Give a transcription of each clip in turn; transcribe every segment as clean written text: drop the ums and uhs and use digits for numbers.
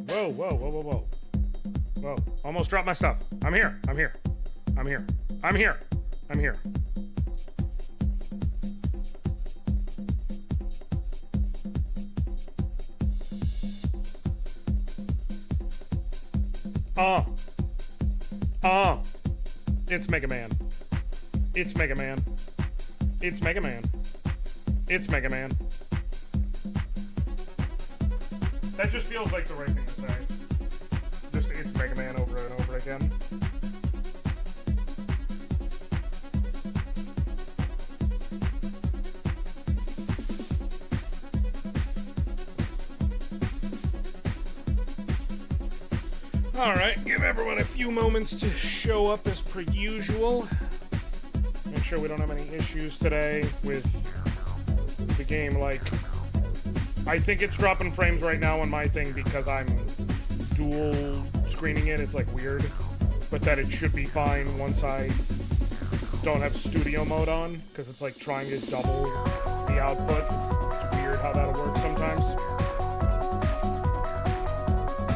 Whoa, whoa, whoa, whoa, whoa. Whoa, almost dropped my stuff. I'm here, I'm here. I'm here. I'm here. I'm here. It's Mega Man. It's Mega Man. It's Mega Man. It's Mega Man. That just feels like the right thing to say. Just it's Mega Man over and over again. Alright, give everyone a few moments to show up as per usual. Make sure we don't have any issues today with the game. Like, I think it's dropping frames right now on my thing because I'm dual screening it. It's like weird, but that it should be fine once I don't have studio mode on, because it's like trying to double the output. It's weird how that'll work sometimes.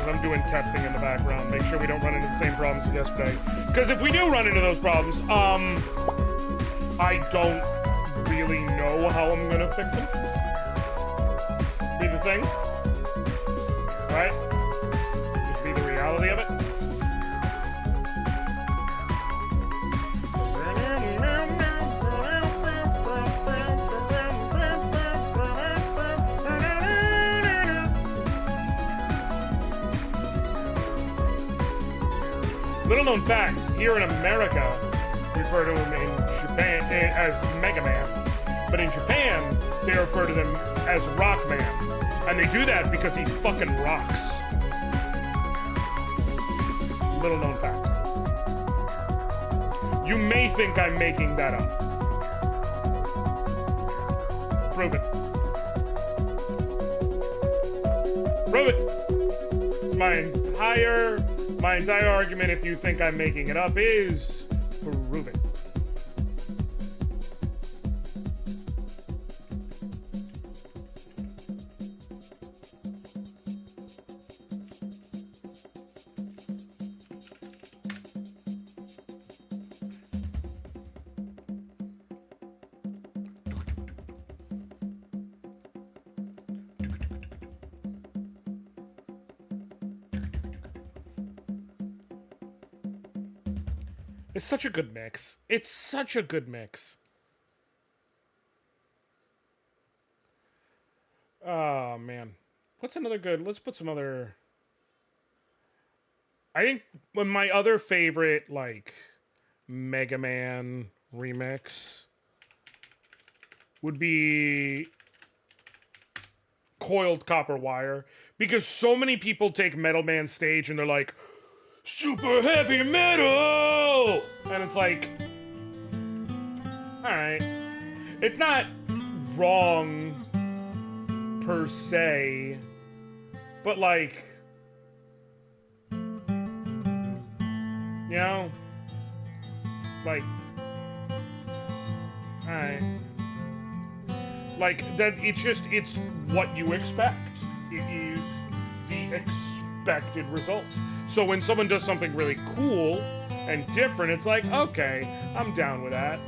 I'm doing testing in the background, make sure we don't run into the same problems as yesterday. Because if we do run into those problems, I don't really know how I'm gonna fix them. Be the thing, right? Just be the reality of it. Little known fact, here in America, we refer to him in Japan as Mega Man. But in Japan, they refer to them as Rockman. And they do that because he fucking rocks. Little known fact. You may think I'm making that up. Prove it. Prove it. It's my entire argument, if you think I'm making it up, is prove it. It's such a good mix. It's such a good mix. Oh, man. What's another good... Let's put some other... I think my other favorite, like, Mega Man remix would be Coiled Copper Wire. Because so many people take Metal Man stage and they're like, super heavy metal! And it's like, alright. It's not wrong, per se, but like, you know? Like, alright. Like, that, it's what you expect. It is the expected result. So when someone does something really cool and different, it's like, okay, I'm down with that.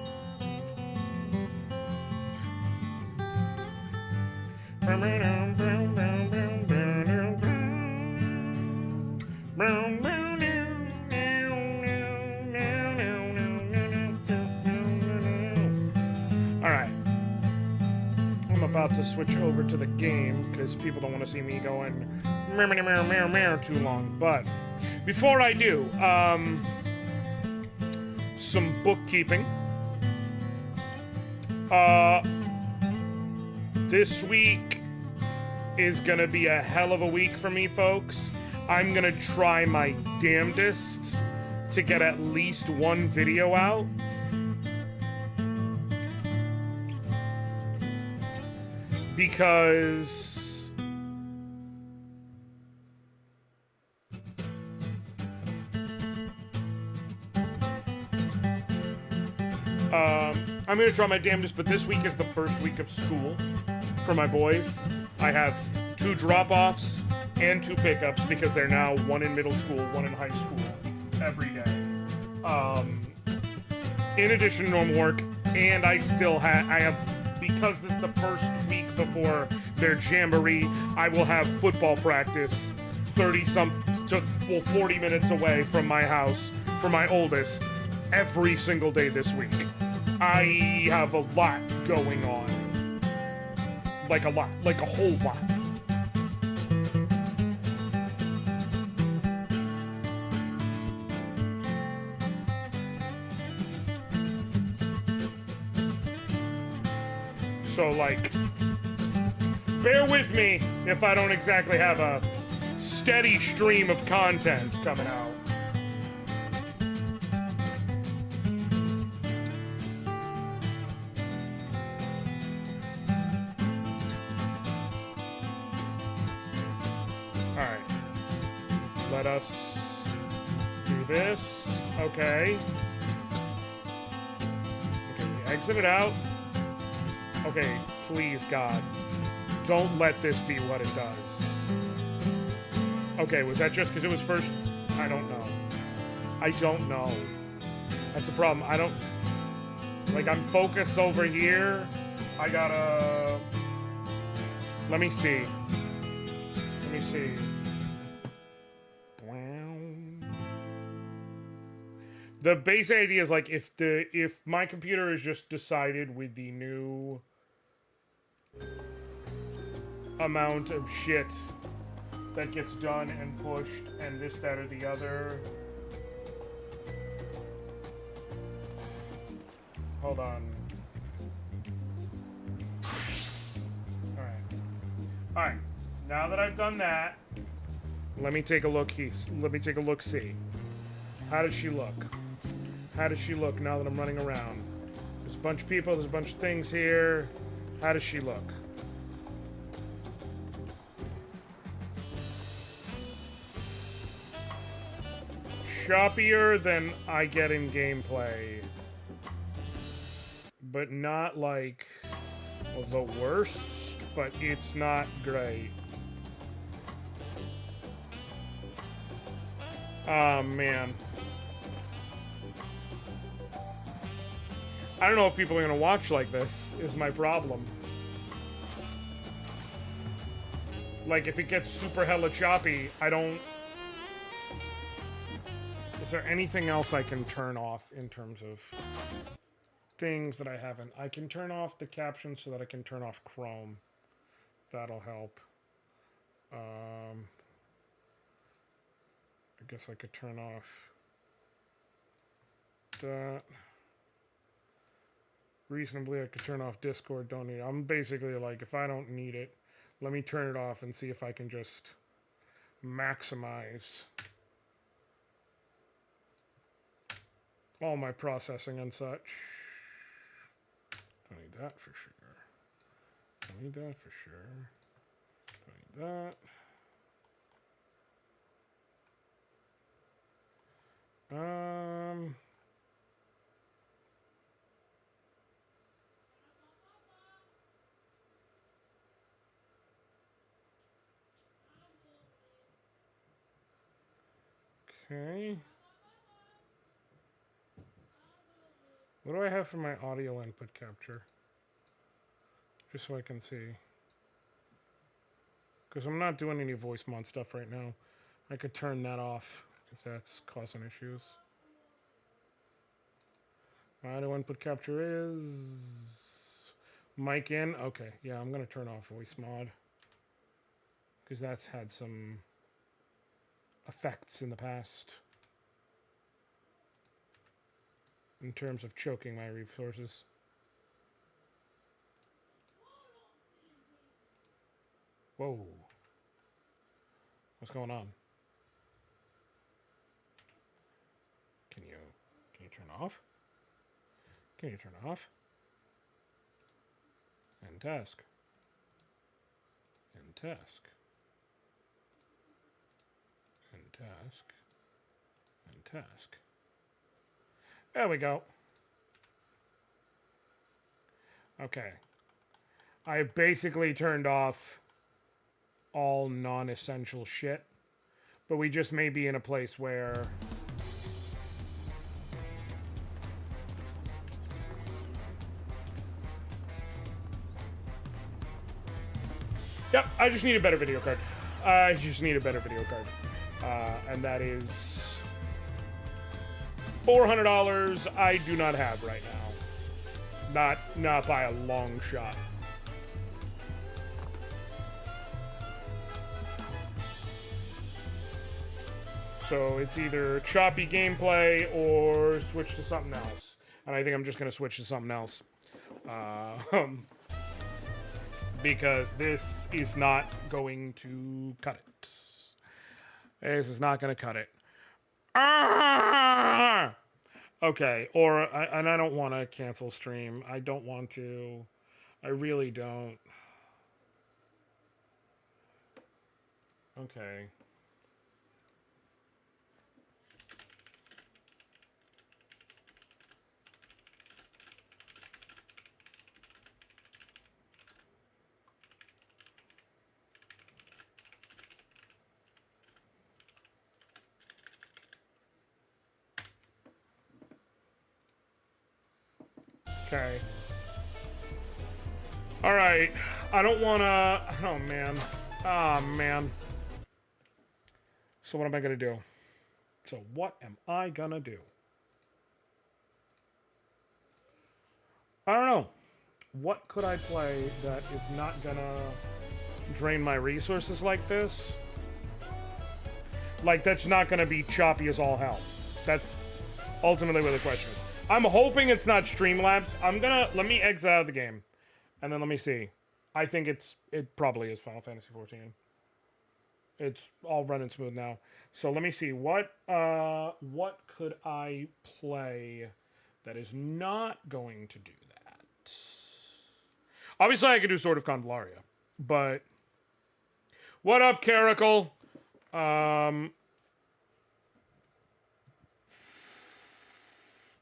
Alright. I'm about to switch over to the game because people don't want to see me going too long, but before I do, some bookkeeping. This week is gonna be a hell of a week for me, folks. I'm gonna try my damnedest to get at least one video out. Because I'm gonna try my damnedest, but this week is the first week of school. for my boys. I have 2 drop-offs and 2 pickups because they're now one in middle school, one in high school every day. In addition to normal work, and I have, because this is the first week before their jamboree, I will have football practice 40 minutes away from my house for my oldest every single day this week. I have a lot going on. Like a whole lot. So, like, bear with me if I don't exactly have a steady stream of content coming out. Alright. Let us do this. Okay. Okay, we exit it out. Okay, please, God. Don't let this be what it does. Okay, was that just because it was first? I don't know. I don't know. That's the problem. I don't... Like, I'm focused over here. I gotta... Let me see. Let me see. The base idea is, like, if my computer is just decided with the new amount of shit that gets done and pushed and this, that, or the other. Hold on. Alright. Now that I've done that, let me take a look. Let me take a look. See. How does she look? How does she look now that I'm running around? There's a bunch of people. There's a bunch of things here. How does she look? Shoppier than I get in gameplay. But not like the worst, but it's not great. Oh, man. I don't know if people are going to watch like this, is my problem. Like, if it gets super hella choppy, I don't... Is there anything else I can turn off in terms of things that I haven't? I can turn off the captions so that I can turn off Chrome. That'll help. I guess I could turn off that. Reasonably, I could turn off Discord. Don't need it. I'm basically like, if I don't need it, let me turn it off and see if I can just maximize all my processing and such. Don't need that for sure. Don't need that for sure. Don't need that. Okay. What do I have for my audio input capture? Just so I can see. Because I'm not doing any voice mod stuff right now. I could turn that off if that's causing issues. My audio input capture is mic in. Okay, yeah, I'm going to turn off voice mod. Because that's had some effects in the past. In terms of choking my resources. Whoa. What's going on? Can you turn off? Can you turn off? End task. End task. End task. End task. There we go. Okay. I basically turned off all non-essential shit. But we just may be in a place where... Yep, I just need a better video card. I just need a better video card. And that is... $400 I do not have right now. Not by a long shot. So it's either choppy gameplay or switch to something else. And I think I'm just going to switch to something else. Because this is not going to cut it. This is not going to cut it. Ah! Okay, and I don't want to cancel stream. I don't want to. I really don't. Okay. Okay. Alright. I don't wanna... Oh, man. Oh, man. So what am I gonna do? So what am I gonna do? I don't know. What could I play that is not gonna drain my resources like this? Like, that's not gonna be choppy as all hell. That's ultimately what the question is. I'm hoping it's not Streamlabs. Let me exit out of the game. And then let me see. I think it probably is Final Fantasy XIV. It's all running smooth now. So let me see. What could I play that is not going to do that? Obviously, I could do Sword of Convallaria. But... What up, Caracal?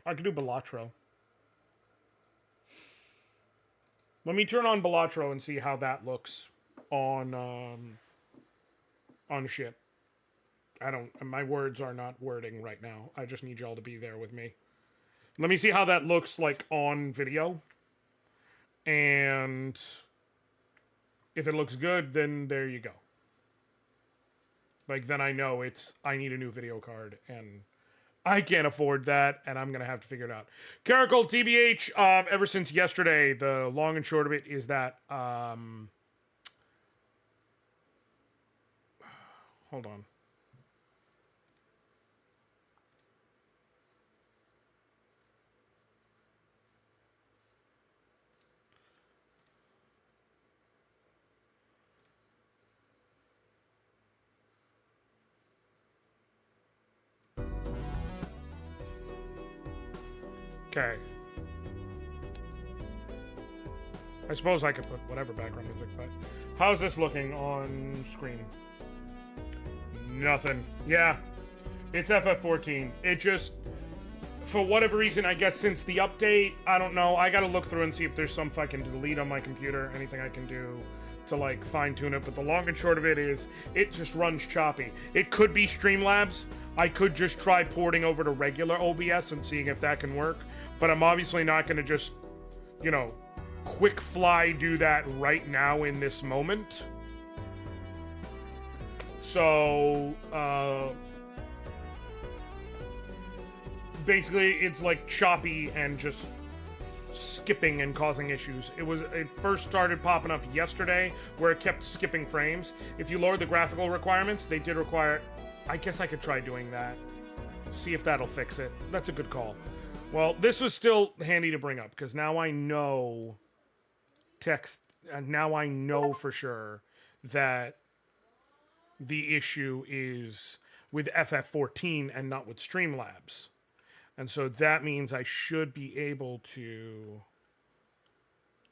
I could do Balatro. Let me turn on Balatro and see how that looks on shit. My words are not wording right now. I just need y'all to be there with me. Let me see how that looks like on video. And if it looks good, then there you go. Like, then I know I need a new video card, and I can't afford that, and I'm going to have to figure it out. Caracal, TBH, ever since yesterday, the long and short of it is that, hold on. Okay. I suppose I could put whatever background music, but how's this looking on screen? Nothing. Yeah. It's FF14. It just, for whatever reason, I guess since the update, I don't know. I gotta look through and see if there's some fucking delete on my computer, anything I can do to, like, fine-tune it. But the long and short of it is, it just runs choppy. It could be Streamlabs. I could just try porting over to regular OBS and seeing if that can work. But I'm obviously not going to just, you know, quick fly do that right now in this moment. So, basically it's like choppy and just skipping and causing issues. It first started popping up yesterday where it kept skipping frames. If you lower the graphical requirements, they did require... I guess I could try doing that. See if that'll fix it. That's a good call. Well, this was still handy to bring up, because now I know text, and now I know for sure that the issue is with FF14 and not with Streamlabs. And so that means I should be able to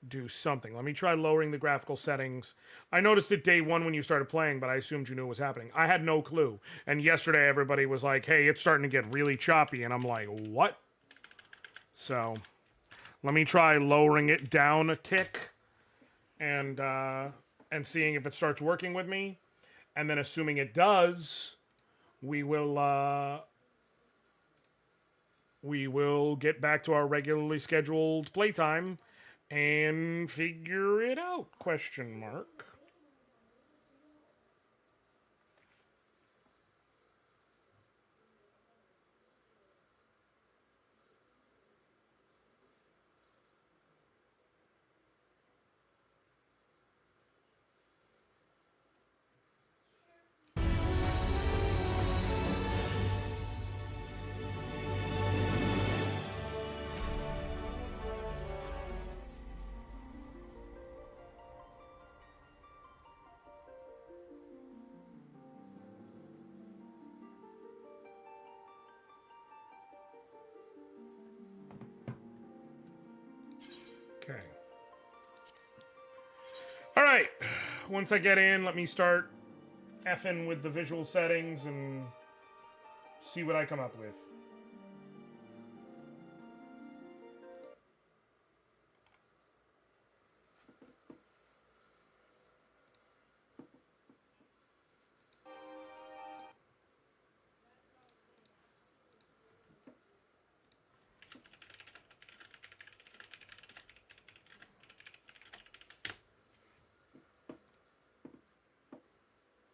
do something. Let me try lowering the graphical settings. I noticed it day one when you started playing, but I assumed you knew what was happening. I had no clue. And yesterday everybody was like, hey, it's starting to get really choppy. And I'm like, what? So, let me try lowering it down a tick. and seeing if it starts working with me, and then assuming it does, we will get back to our regularly scheduled playtime and figure it out, question mark. Okay. All right. Once I get in, let me start effing with the visual settings and see what I come up with.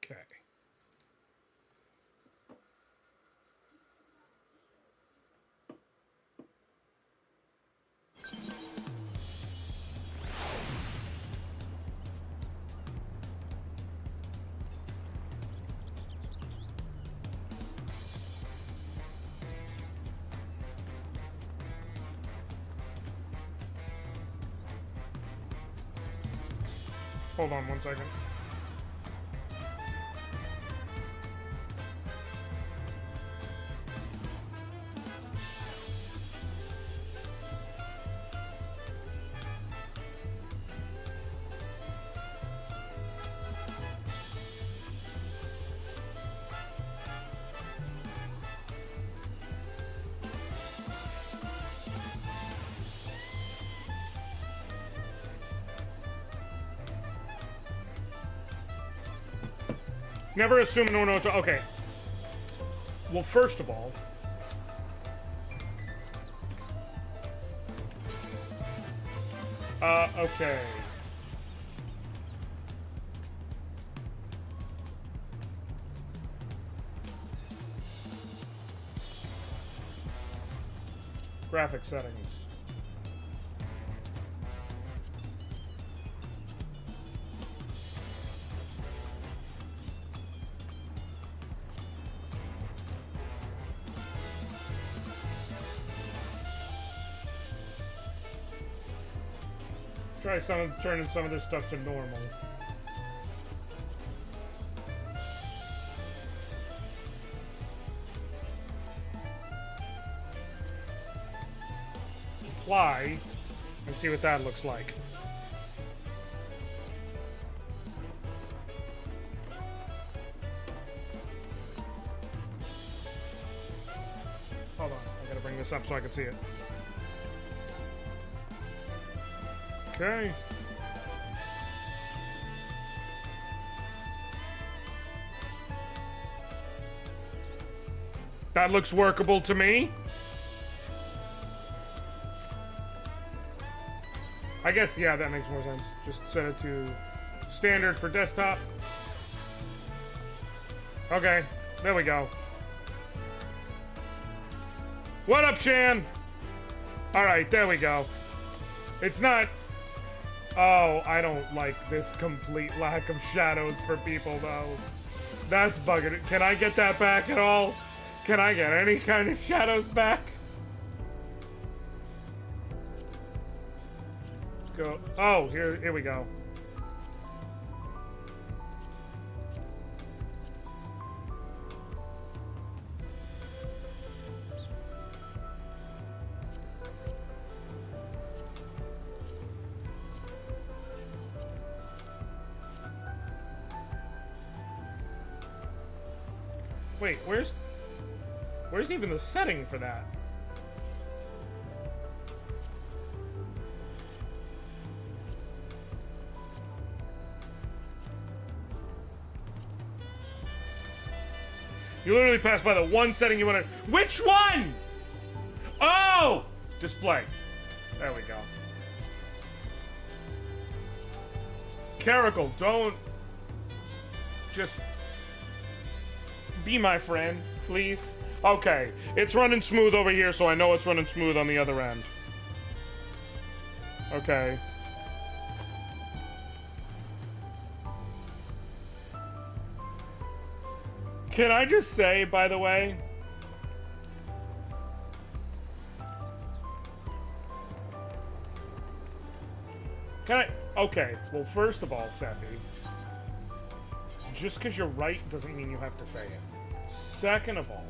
Okay. Hold on 1 second. Never assume no one knows. Okay. Well, first of all, okay. Graphic settings. Try turning some of this stuff to normal. Apply and see what that looks like. Hold on, I gotta bring this up so I can see it. Okay. That looks workable to me. I guess, yeah, that makes more sense. Just set it to standard for desktop. Okay, there we go. What up, Shan? Alright, there we go. It's not... Oh, I don't like this complete lack of shadows for people, though. That's bugging it. Can I get that back at all? Can I get any kind of shadows back? Let's go. Oh, here we go. Wait, where's even the setting for that? You literally passed by the one setting you want to... Which one? Oh! Display. There we go. Caracal, don't... Just... Be my friend, please. Okay, it's running smooth over here, so I know it's running smooth on the other end. Okay. Can I just say, by the way... Can I... Okay, well, first of all, Sephi, just because you're right doesn't mean you have to say it. Second of all,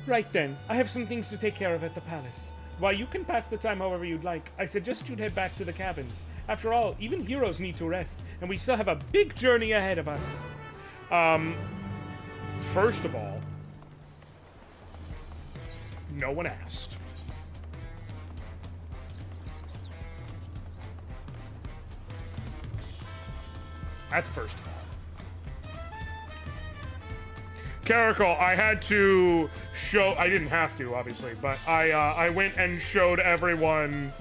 right then, I have some things to take care of at the palace. While you can pass the time however you'd like, I suggest you'd head back to the cabins. After all, even heroes need to rest, and we still have a big journey ahead of us. First of all, no one asked. That's first of all. Caracal, I had to show... I didn't have to, obviously, but I went and showed everyone...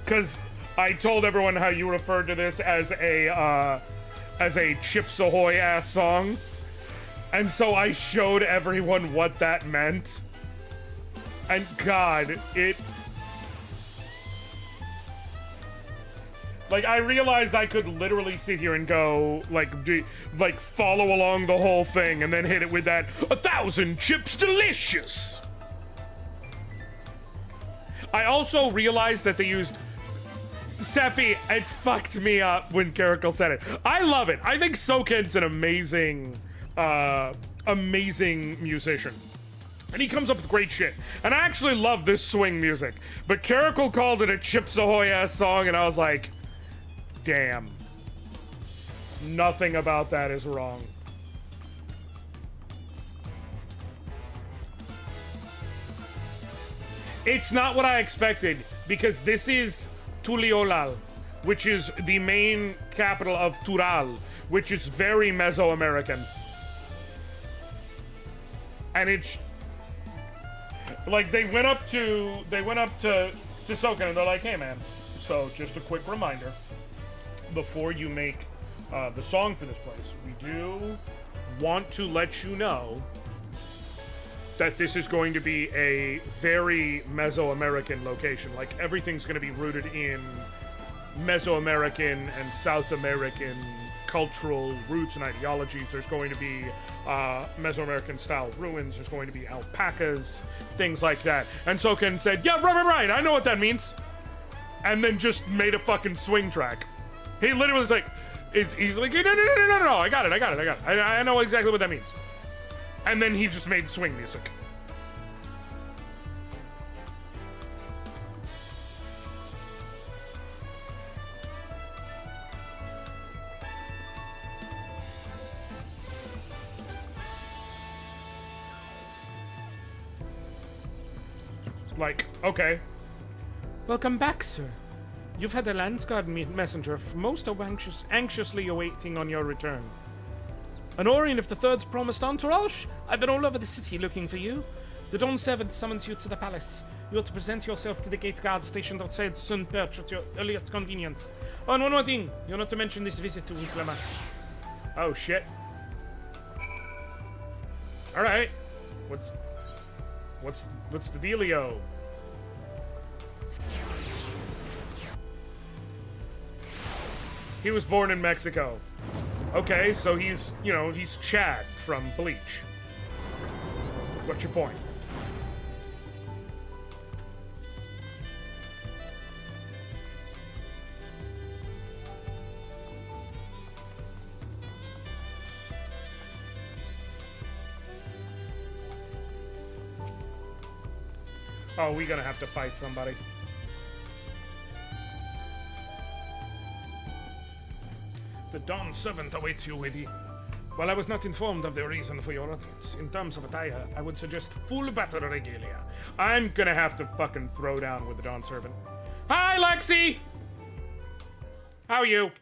Because I told everyone how you referred to this as a Chips Ahoy-ass song. And so I showed everyone what that meant. And God, it... Like, I realized I could literally sit here and go, like, follow along the whole thing and then hit it with that 1,000 chips delicious! I also realized that they used... Sephi, it fucked me up when Caracal said it. I love it. I think Soken's an amazing, amazing musician. And he comes up with great shit. And I actually love this swing music. But Caracal called it a Chips Ahoy-ass song, and I was like... Damn. Nothing about that is wrong. It's not what I expected, because this is Tuliolal, which is the main capital of Tural, which is very Mesoamerican. And it's... Like, they went up to Soken, and they're like, hey, man, so just a quick reminder. Before you make the song for this place, we do want to let you know that this is going to be a very Mesoamerican location. Like, everything's going to be rooted in Mesoamerican and South American cultural roots and ideologies. There's going to be Mesoamerican style ruins. There's going to be alpacas, things like that. And Soken said, yeah, right, I know what that means. And then just made a fucking swing track. He literally was like, he's like, no, I got it. I know exactly what that means. And then he just made swing music. Like, okay. Welcome back, sir. You've had a Landsguard messenger most anxiously awaiting on your return. Anoriand of the Third's promised entourage? I've been all over the city looking for you. The Dawntrail summons you to the palace. You are to present yourself to the gate guard stationed outside Sun Perch at your earliest convenience. Oh, and one more thing. You're not to mention this visit to Wiklama. Oh, shit. Alright. What's the dealio? He was born in Mexico. Okay, so he's, he's Chad from Bleach. What's your point? Oh, we're gonna have to fight somebody. The Dawn Servant awaits you with While I was not informed of the reason for your audience, in terms of attire, I would suggest full battle regalia. I'm gonna have to fucking throw down with the Dawn Servant. Hi, Lexi! How are you?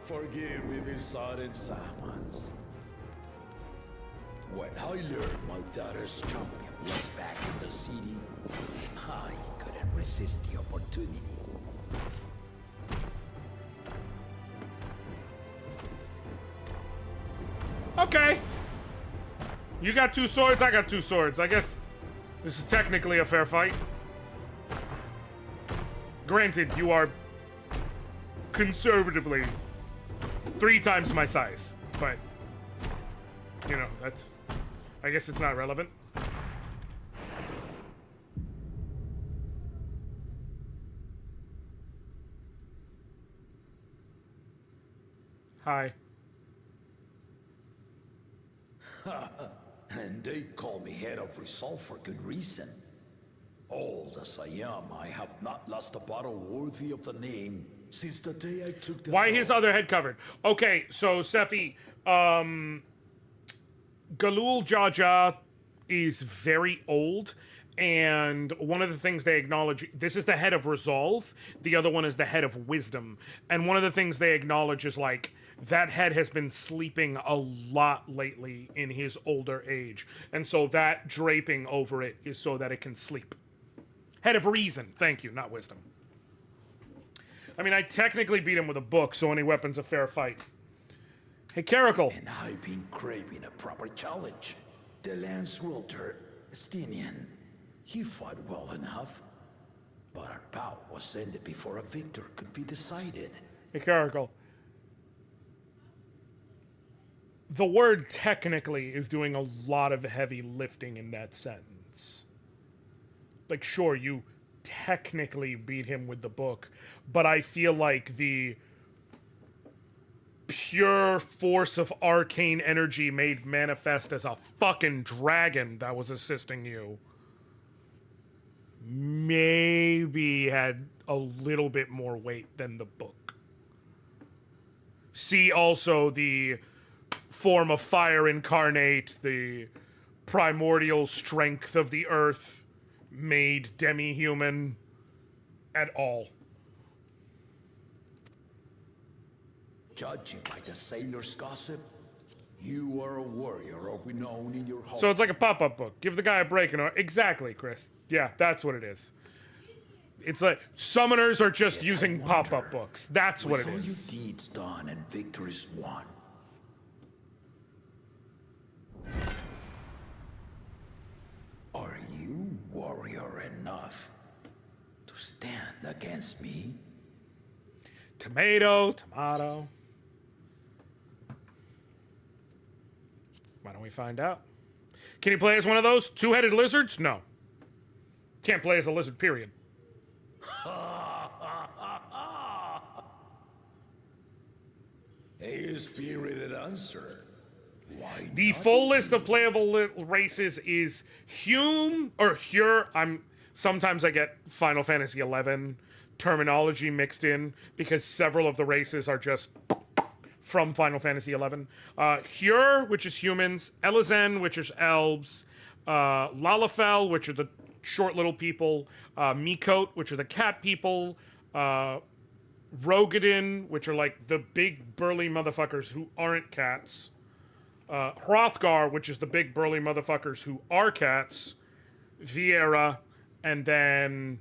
Forgive me these sudden summons. When I learned my daughter's champion was back in the city, I couldn't resist the opportunity. Okay. You got 2 swords, I got 2 swords. I guess this is technically a fair fight. Granted, you are conservatively 3 times my size, but you know, that's, I guess it's not relevant. Hi. And they call me head of resolve for good reason. Old as I am, I have not lost a battle worthy of the name since the day I took the Why throne. his other head covered? Okay, so Sephi, Galul Jaja is very old, and one of the things they acknowledge, this is the head of resolve, the other one is the head of wisdom, and one of the things they acknowledge is like, that head has been sleeping a lot lately in his older age, and so that draping over it is so that it can sleep. Head of reason, thank you, not wisdom. I mean, I technically beat him with a book, so any weapon's a fair fight. Hey, Caracal. And I've been craving a proper challenge. The Lance Wielder, Stinian, he fought well enough, but our bout was ended before a victor could be decided. Hey, Caracal. The word technically is doing a lot of heavy lifting in that sentence. Like, sure, you technically beat him with the book, but I feel like the pure force of arcane energy made manifest as a fucking dragon that was assisting you maybe had a little bit more weight than the book. See also the form of fire incarnate, the primordial strength of the earth made demi-human at all. Judging by the sailor's gossip, you are a warrior of renown in your home. So it's like a pop-up book. Give the guy a break. Exactly, Chris. Yeah, that's what it is. It's like summoners are just using pop-up books. That's what it With all is. your deeds done and victories won, are you warrior enough to stand against me? Tomato, tomato. Why don't we find out? Can you play as one of those two-headed lizards? No. Can't play as a lizard, period. A spirited answer. Why The not full list of indeed? playable races is sometimes I get Final Fantasy XI terminology mixed in because several of the races are just from Final Fantasy XI. Hyur, which is humans, Elezen, which is elves, Lalafell, which are the short little people, Miqo't, which are the cat people, Rogadin, which are like the big burly motherfuckers who aren't cats, Hrothgar, which is the big burly motherfuckers who are cats, Viera, and then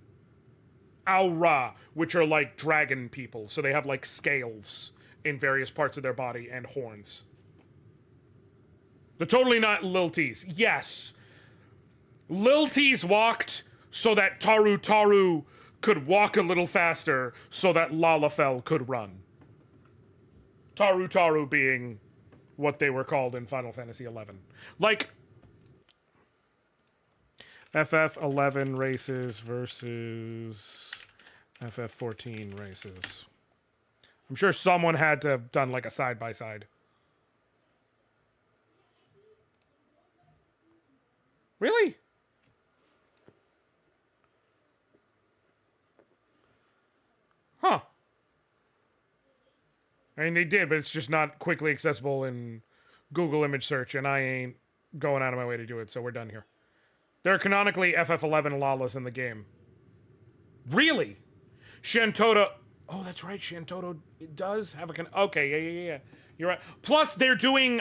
Aura, which are like dragon people. So they have like scales in various parts of their body and horns. They're totally not Lilties. Yes. Lilties walked so that Taru could walk a little faster so that Lalafell could run. Taru being what they were called in Final Fantasy XI. Like, FF11 races versus FF14 races. I'm sure someone had to have done like a side-by-side. Really? Huh. I mean, they did, but it's just not quickly accessible in Google image search, and I ain't going out of my way to do it, so we're done here. They're canonically FF11 lawless in the game. Really? Shantoto... Oh, that's right, Shantoto does have a... Okay, yeah. You're right. Plus, they're doing,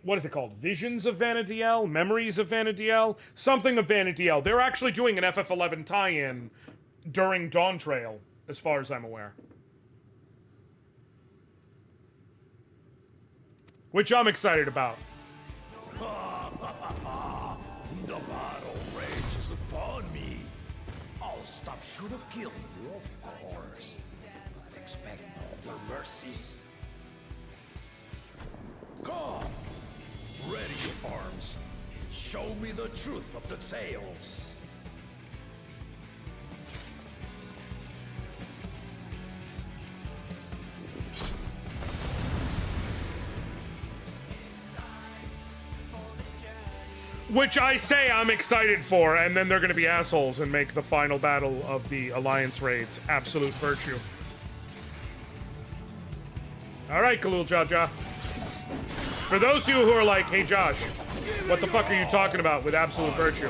what is it called? Visions of Vana'diel? Memories of Vana'diel? Something of Vana'diel. They're actually doing an FF11 tie-in during Dawntrail, as far as I'm aware. Which I'm excited about. The battle rages upon me. I'll stop short of killing you, of course. But expect no other mercies. Come, ready your arms, and show me the truth of the tales. Which I say I'm excited for, and then they're gonna be assholes and make the final battle of the Alliance raids absolute virtue. Alright, Khalil Jaja. For those of you who are like, hey Josh, what the fuck are you talking about with absolute virtue?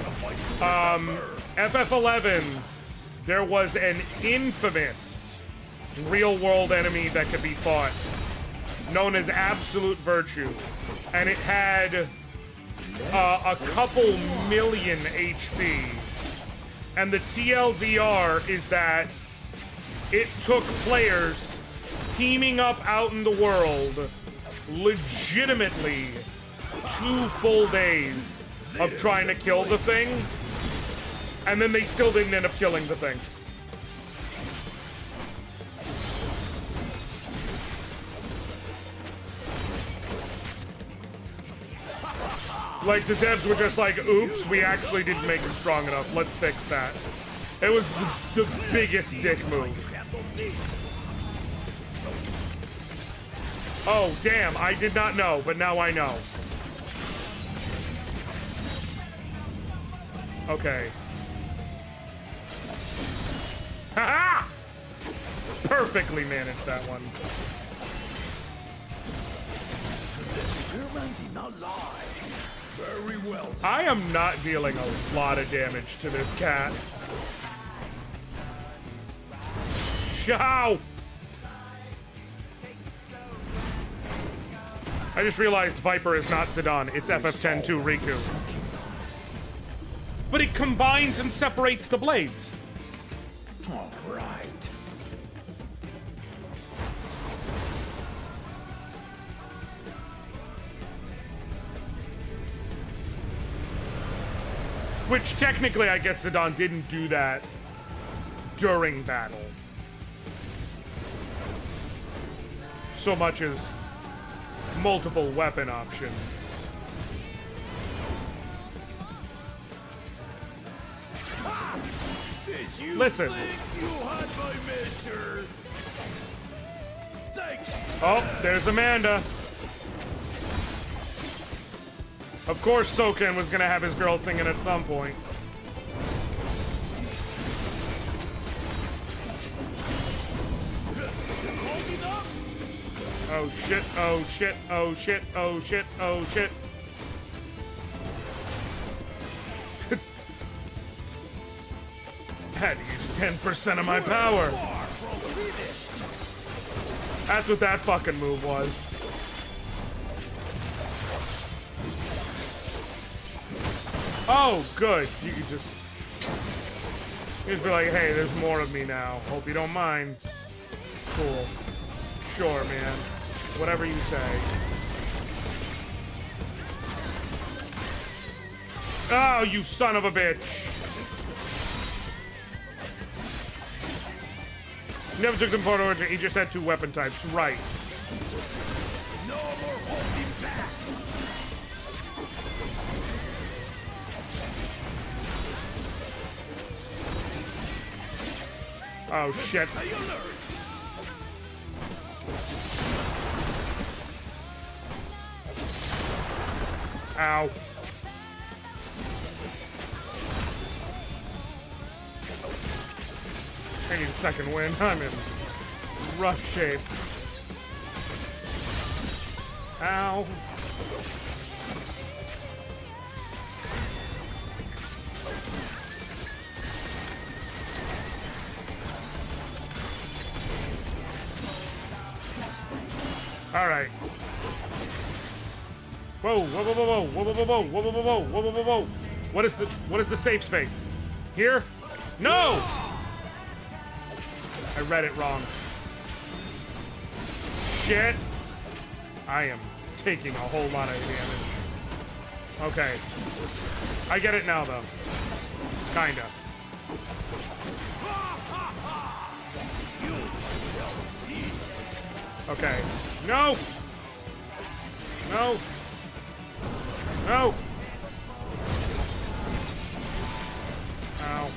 FF11, there was an infamous real-world enemy that could be fought, known as absolute virtue, and it had a couple million HP. And the TLDR is that it took players teaming up out in the world legitimately 2 full days of trying to kill the thing, and then they still didn't end up killing the thing. Like, the devs were just like, oops, we actually didn't make him strong enough. Let's fix that. It was the biggest dick move. Oh, damn, I did not know, but now I know. Okay. Ha-ha! Perfectly managed that one. Did not lie. Very well. I am not dealing a lot of damage to this cat. Show! I just realized Viper is not Zidane, it's FF10-2 Riku. But it combines and separates the blades. All right. Which technically, I guess Zidane didn't do that during battle. So much as multiple weapon options. Listen. Oh, there's Amanda. Of course Soken was gonna have his girl singing at some point. Oh shit, oh shit, oh shit, oh shit, oh shit. Had to use 10% of my power. That's what that fucking move was. Oh, good. You could just be like, hey, there's more of me now. Hope you don't mind. Cool. Sure, man. Whatever you say. Oh, you son of a bitch. Never took them part of it. He just had 2 weapon types. Right. No more holding back. Oh, shit. Ow. I need a second win. I'm in rough shape. Ow. All right. Whoa, whoa, whoa, whoa, whoa, whoa, whoa, whoa, whoa, whoa, whoa, whoa, whoa, whoa, whoa. What is the safe space? Here? No! I read it wrong. Shit. I am taking a whole lot of damage. Okay. I get it now, though. Kinda. Okay. No! No! No! Ow.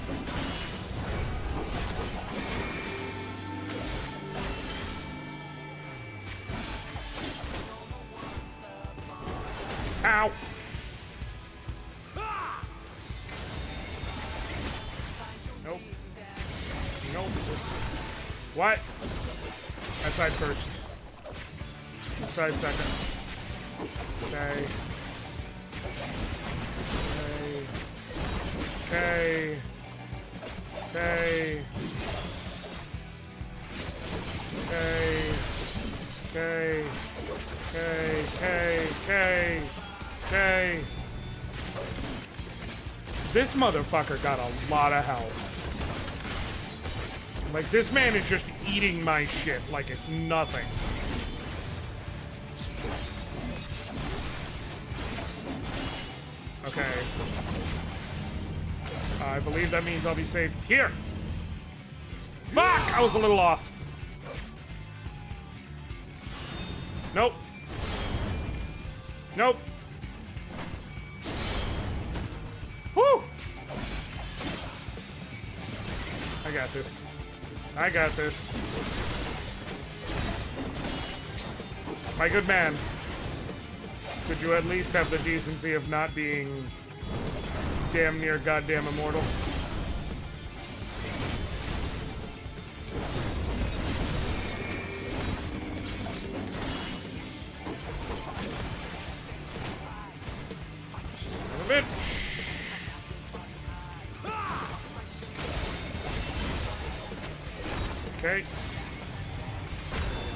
Ow! Nope. Nope. What? I tried first. Side second. Okay. Okay. Okay. Okay. Okay. Okay. Okay. Okay. Okay. This motherfucker got a lot of health. Like, this man is just eating my shit like it's nothing. Okay. I believe that means I'll be safe here. Fuck! I was a little off. Nope. Nope. Woo! I got this. I got this. My good man. Could you at least have the decency of not being damn near goddamn immortal? Son of a bitch. Okay.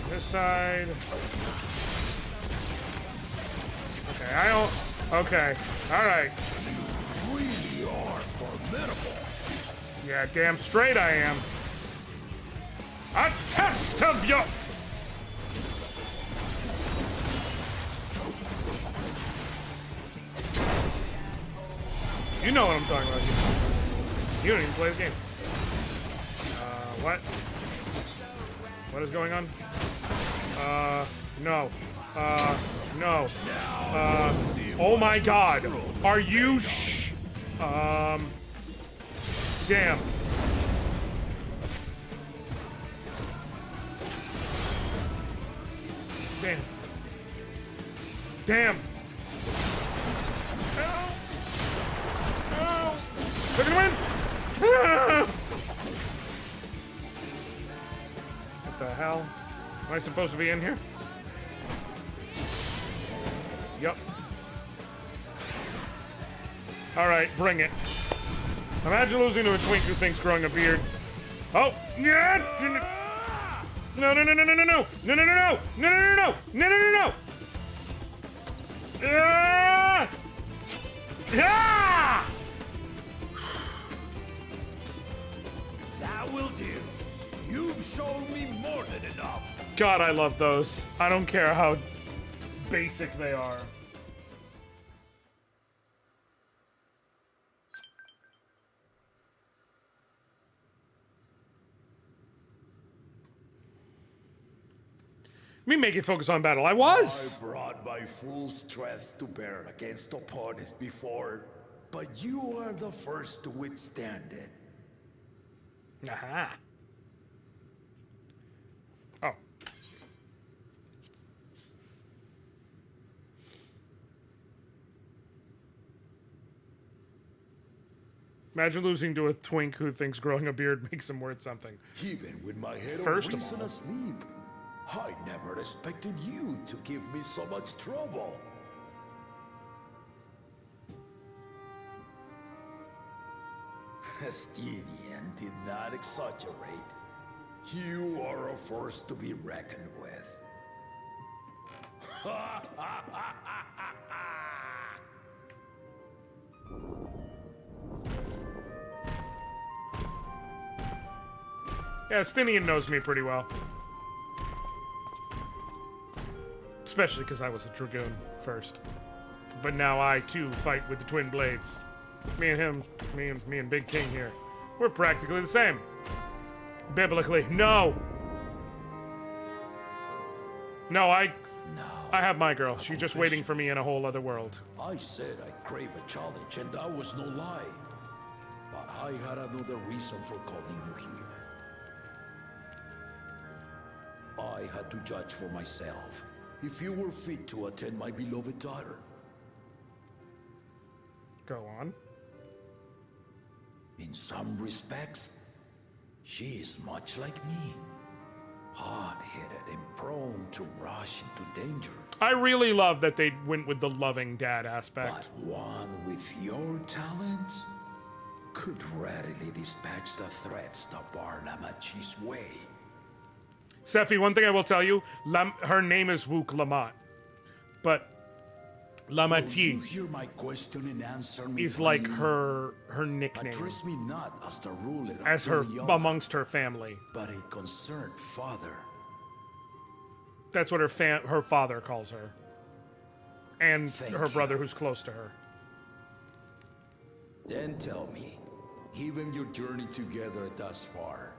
On this side. Okay, I don't... Okay, alright. Really are formidable. Yeah, damn straight I am. A test of your... You know what I'm talking about. You don't even play the game. What? What is going on? No. No. Oh my god. Are you damn. Damn. Damn. No. No. They're gonna win. Ah! What the hell? Am I supposed to be in here? Yep. Alright, bring it. Imagine losing to a twink who thinks growing a beard. Oh! Yeah! No, no, no, no, no, no, no! No, no, no, no! No, no, no, no! No, no, no, no! Ah! Ah! That will do. You've shown me more than enough. God, I love those. I don't care how basic they are. Me making focus on battle. I was. I brought my full strength to bear against opponents before, but you are the first to withstand it. Aha. Imagine losing to a twink who thinks growing a beard makes him worth something. Even with my head First on of reason all- asleep, I never expected you to give me so much trouble. Estinian did not exaggerate. You are a force to be reckoned with. Yeah, Stinian knows me pretty well. Especially because I was a Dragoon first. But now I, too, fight with the twin blades. Me and him, me and Big King here. We're practically the same. Biblically, no! No, I have my girl. She's just waiting for me in a whole other world. I said I crave a challenge, and that was no lie. But I had another reason for calling you here. I had to judge for myself if you were fit to attend my beloved daughter. Go on. In some respects, she is much like me. Hard-headed and prone to rush into danger. I really love that they went with the loving dad aspect. But one with your talents could readily dispatch the threats that bar Lamachi's way. Sephi, one thing I will tell you, her name is Wook Lamat. But You Lamati hear my question and answer me is like plainly. her nickname. Address me not as the ruler of As her Tural, amongst her family. but a concerned father. That's what her father calls her. And Thank her you. brother who's close to her. Then tell me, given your journey together thus far,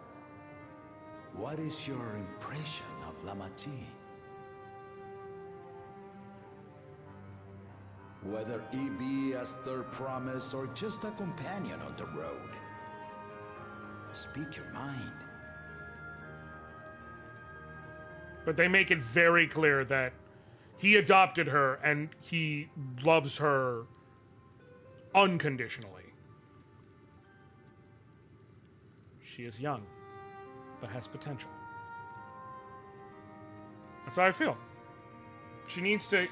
what is your impression of Lamati? Whether he be as their promise or just a companion on the road. Speak your mind. But they make it very clear that he adopted her and he loves her unconditionally. She is young, but has potential. That's how I feel. She needs to...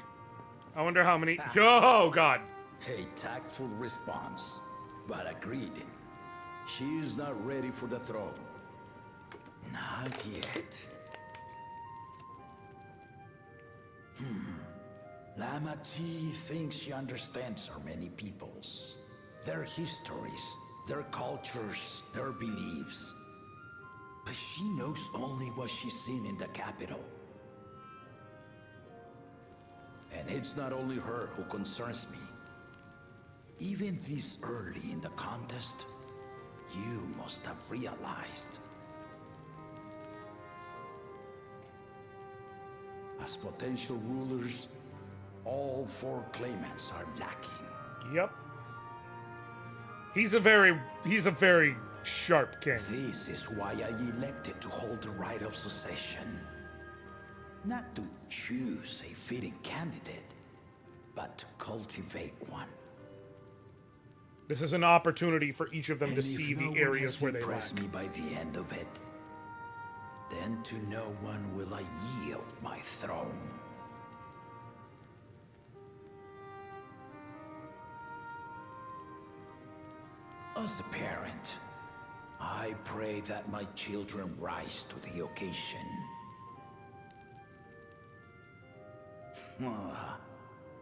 I wonder how many... Oh, God. A tactful response, but agreed. She is not ready for the throne. Not yet. Lamati thinks she understands our many peoples. Their histories, their cultures, their beliefs. But she knows only what she's seen in the capital. And it's not only her who concerns me. Even this early in the contest, you must have realized. As potential rulers, all four claimants are lacking. Yep. He's a very sharp king. This is why I elected to hold the right of succession. Not to choose a fitting candidate, but to cultivate one. This is an opportunity for each of them And to if see no the one areas has where they impressed lack. me by the end of it, then to no one will I yield my throne. As a parent, I pray that my children rise to the occasion.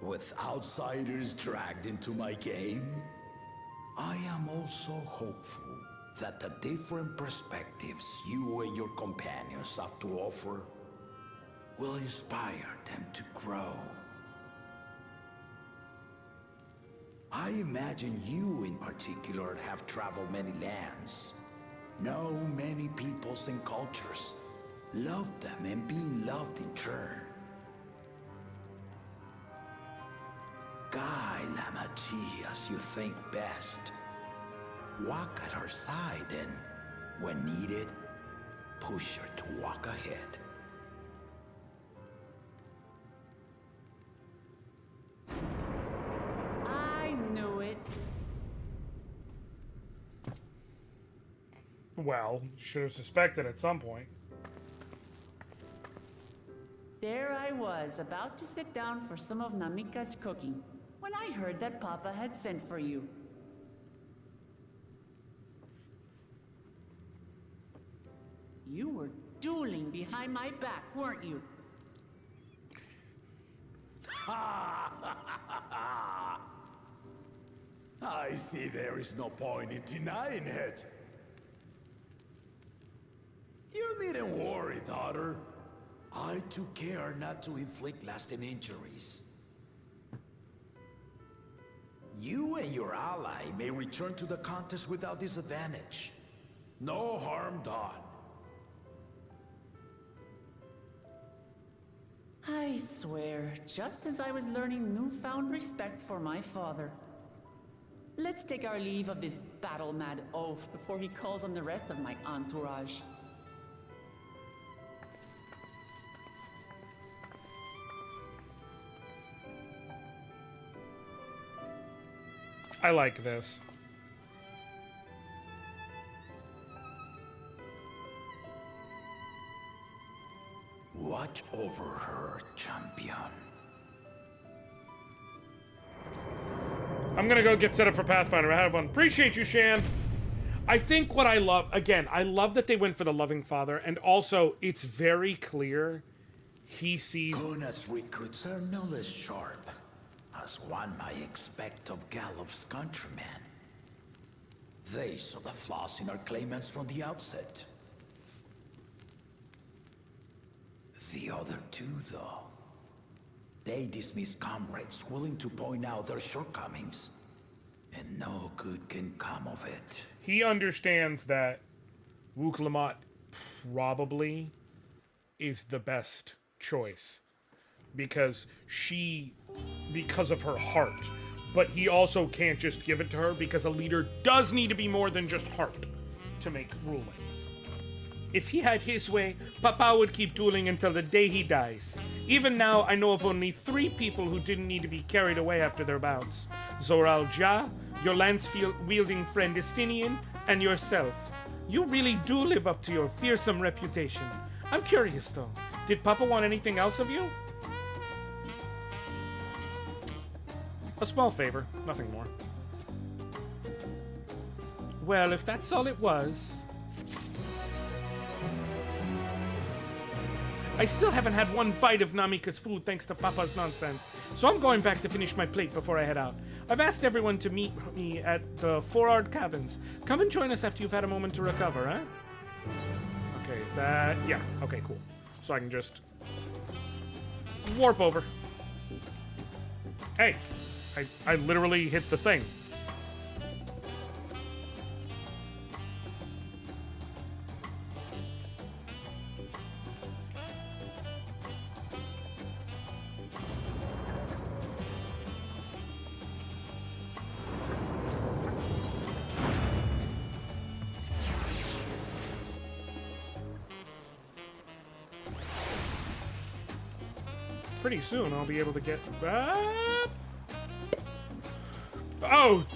With outsiders dragged into my game, I am also hopeful that the different perspectives you and your companions have to offer will inspire them to grow. I imagine you in particular have traveled many lands, know many peoples and cultures, loved them and been loved in turn. Guide Lamati as you think best. Walk at her side and, when needed, push her to walk ahead. I knew it. Well, should have suspected at some point. There I was, about to sit down for some of Namika's cooking, when I heard that Papa had sent for you. You were dueling behind my back, weren't you? I see there is no point in denying it. You needn't worry, daughter. I took care not to inflict lasting injuries. You and your ally may return to the contest without disadvantage. No harm done. I swear, just as I was learning newfound respect for my father. Let's take our leave of this battle-mad oaf before he calls on the rest of my entourage. I like this. Watch over her, champion. I'm gonna go get set up for Pathfinder. I have one. Appreciate you, Shan. I think what I love, again, I love that they went for the loving father, and also it's very clear he sees. Kuna's recruits are no less sharp, as one might expect of Galloff's countrymen. They saw the flaws in our claimants from the outset. The other two, though, they dismiss comrades willing to point out their shortcomings, and no good can come of it. He understands that Wuk-Lamat probably is the best choice because of her heart. But he also can't just give it to her because a leader does need to be more than just heart to make ruling. If he had his way, Papa would keep dueling until the day he dies. Even now, I know of only 3 people who didn't need to be carried away after their bouts. Zoral Ja, your lance-wielding friend Estinian, and yourself. You really do live up to your fearsome reputation. I'm curious, though. Did Papa want anything else of you? A small favor, nothing more. Well, if that's all it was... I still haven't had one bite of Namika's food thanks to Papa's nonsense, so I'm going back to finish my plate before I head out. I've asked everyone to meet me at the Four-Ard Cabins. Come and join us after you've had a moment to recover, eh? Okay, yeah, okay, cool. So I can just warp over. Hey, I literally hit the thing. Pretty soon I'll be able to get that. Oh,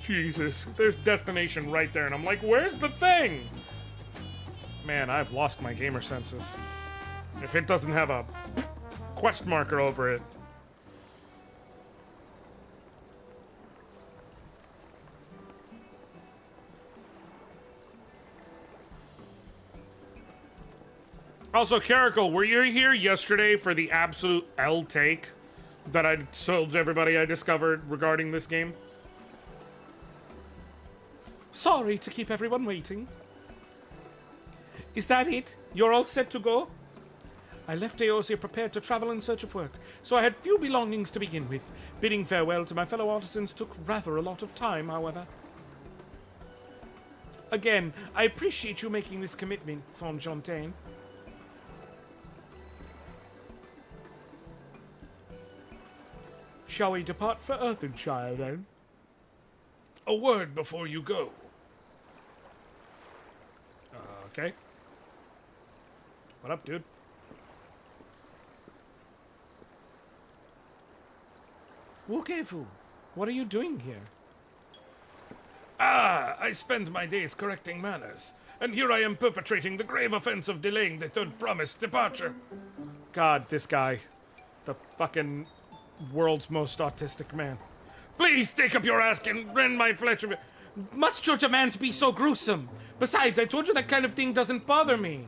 Jesus. There's destination right there, and I'm like, where's the thing? Man, I've lost my gamer senses. If it doesn't have a quest marker over it. Also, Caracal, were you here yesterday for the absolute L take that I told everybody I discovered regarding this game? Sorry to keep everyone waiting. Is that it? You're all set to go? I left Eorzea prepared to travel in search of work, so I had few belongings to begin with. Bidding farewell to my fellow artisans took rather a lot of time, however. Again, I appreciate you making this commitment, Fontaine. Shall we depart for Earthenshire, then? A word before you go. Okay. What up, dude? Wukefu, what are you doing here? Ah, I spend my days correcting manners, and here I am perpetrating the grave offense of delaying the third promised departure. God, this guy. The fucking world's most autistic man. Please take up your ask and rend my flesh of it. Must your demands be so gruesome? Besides, I told you that kind of thing doesn't bother me.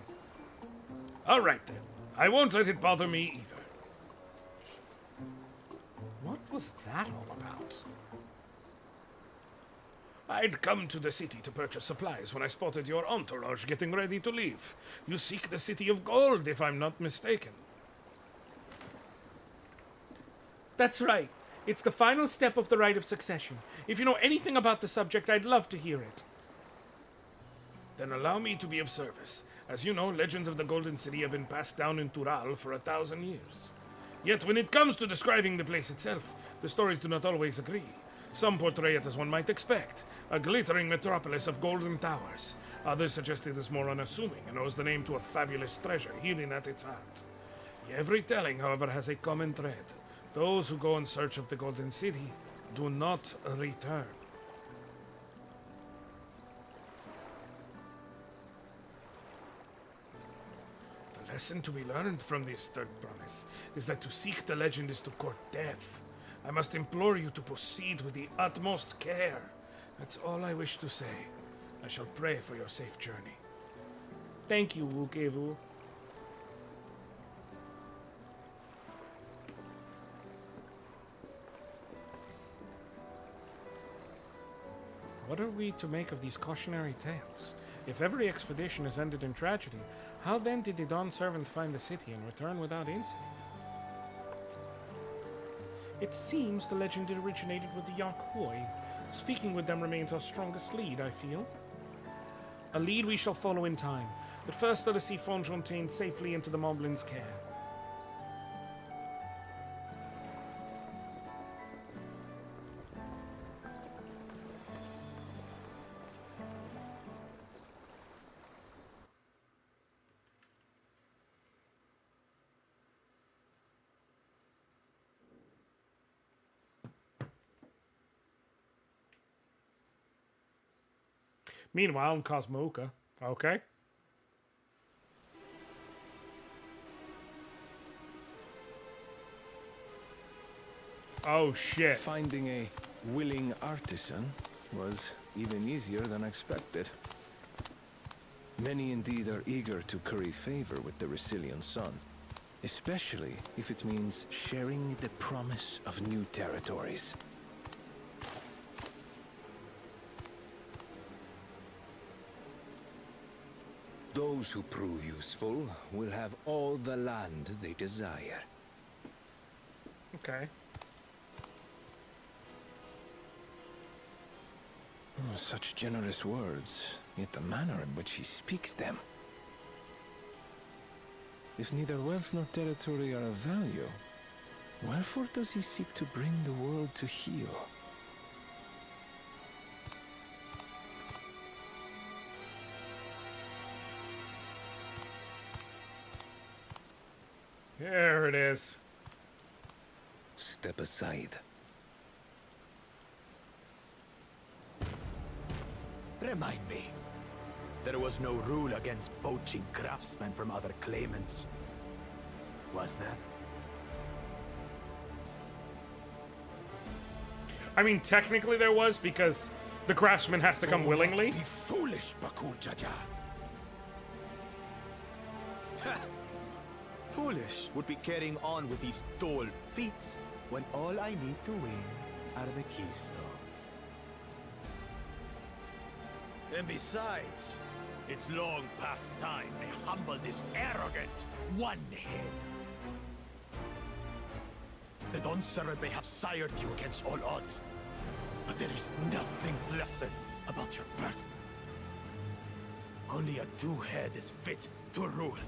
All right, then. I won't let it bother me either. What was that all about? I'd come to the city to purchase supplies when I spotted your entourage getting ready to leave. You seek the City of Gold, if I'm not mistaken. That's right. It's the final step of the rite of succession. If you know anything about the subject, I'd love to hear it. Then allow me to be of service. As you know, legends of the Golden City have been passed down in Tural for 1,000 years. Yet when it comes to describing the place itself, the stories do not always agree. Some portray it as one might expect, a glittering metropolis of golden towers. Others suggest it is more unassuming and owes the name to a fabulous treasure hidden at its heart. Every telling, however, has a common thread. Those who go in search of the Golden City do not return. The lesson to be learned from this third promise is that to seek the legend is to court death. I must implore you to proceed with the utmost care. That's all I wish to say. I shall pray for your safe journey. Thank you, Wukevu. What are we to make of these cautionary tales? If every expedition has ended in tragedy, how then did the Dawn servant find the city and return without incident? It seems the legend originated with the Yankhoi. Speaking with them remains our strongest lead, I feel. A lead we shall follow in time, but first let us see Fontaine safely into the Moblins' care. Meanwhile, in Cosmoka. Okay. Oh, shit. Finding a willing artisan was even easier than expected. Many indeed are eager to curry favor with the Resilient Sun, especially if it means sharing the promise of new territories. Those who prove useful will have all the land they desire. Okay. Such generous words, yet the manner in which he speaks them. If neither wealth nor territory are of value, wherefore does he seek to bring the world to heel? There it is. Step aside. Remind me. There was no rule against poaching craftsmen from other claimants. Was there? I mean, technically there was, because the craftsman has to come willingly. Be foolish, Bakul Jaja. Foolish would be carrying on with these dull feats when all I need to win are the keystones. And besides, it's long past time I humble this arrogant one-head. The Dawn servant may have sired you against all odds, but there is nothing blessed about your birth. Only a two-head is fit to rule.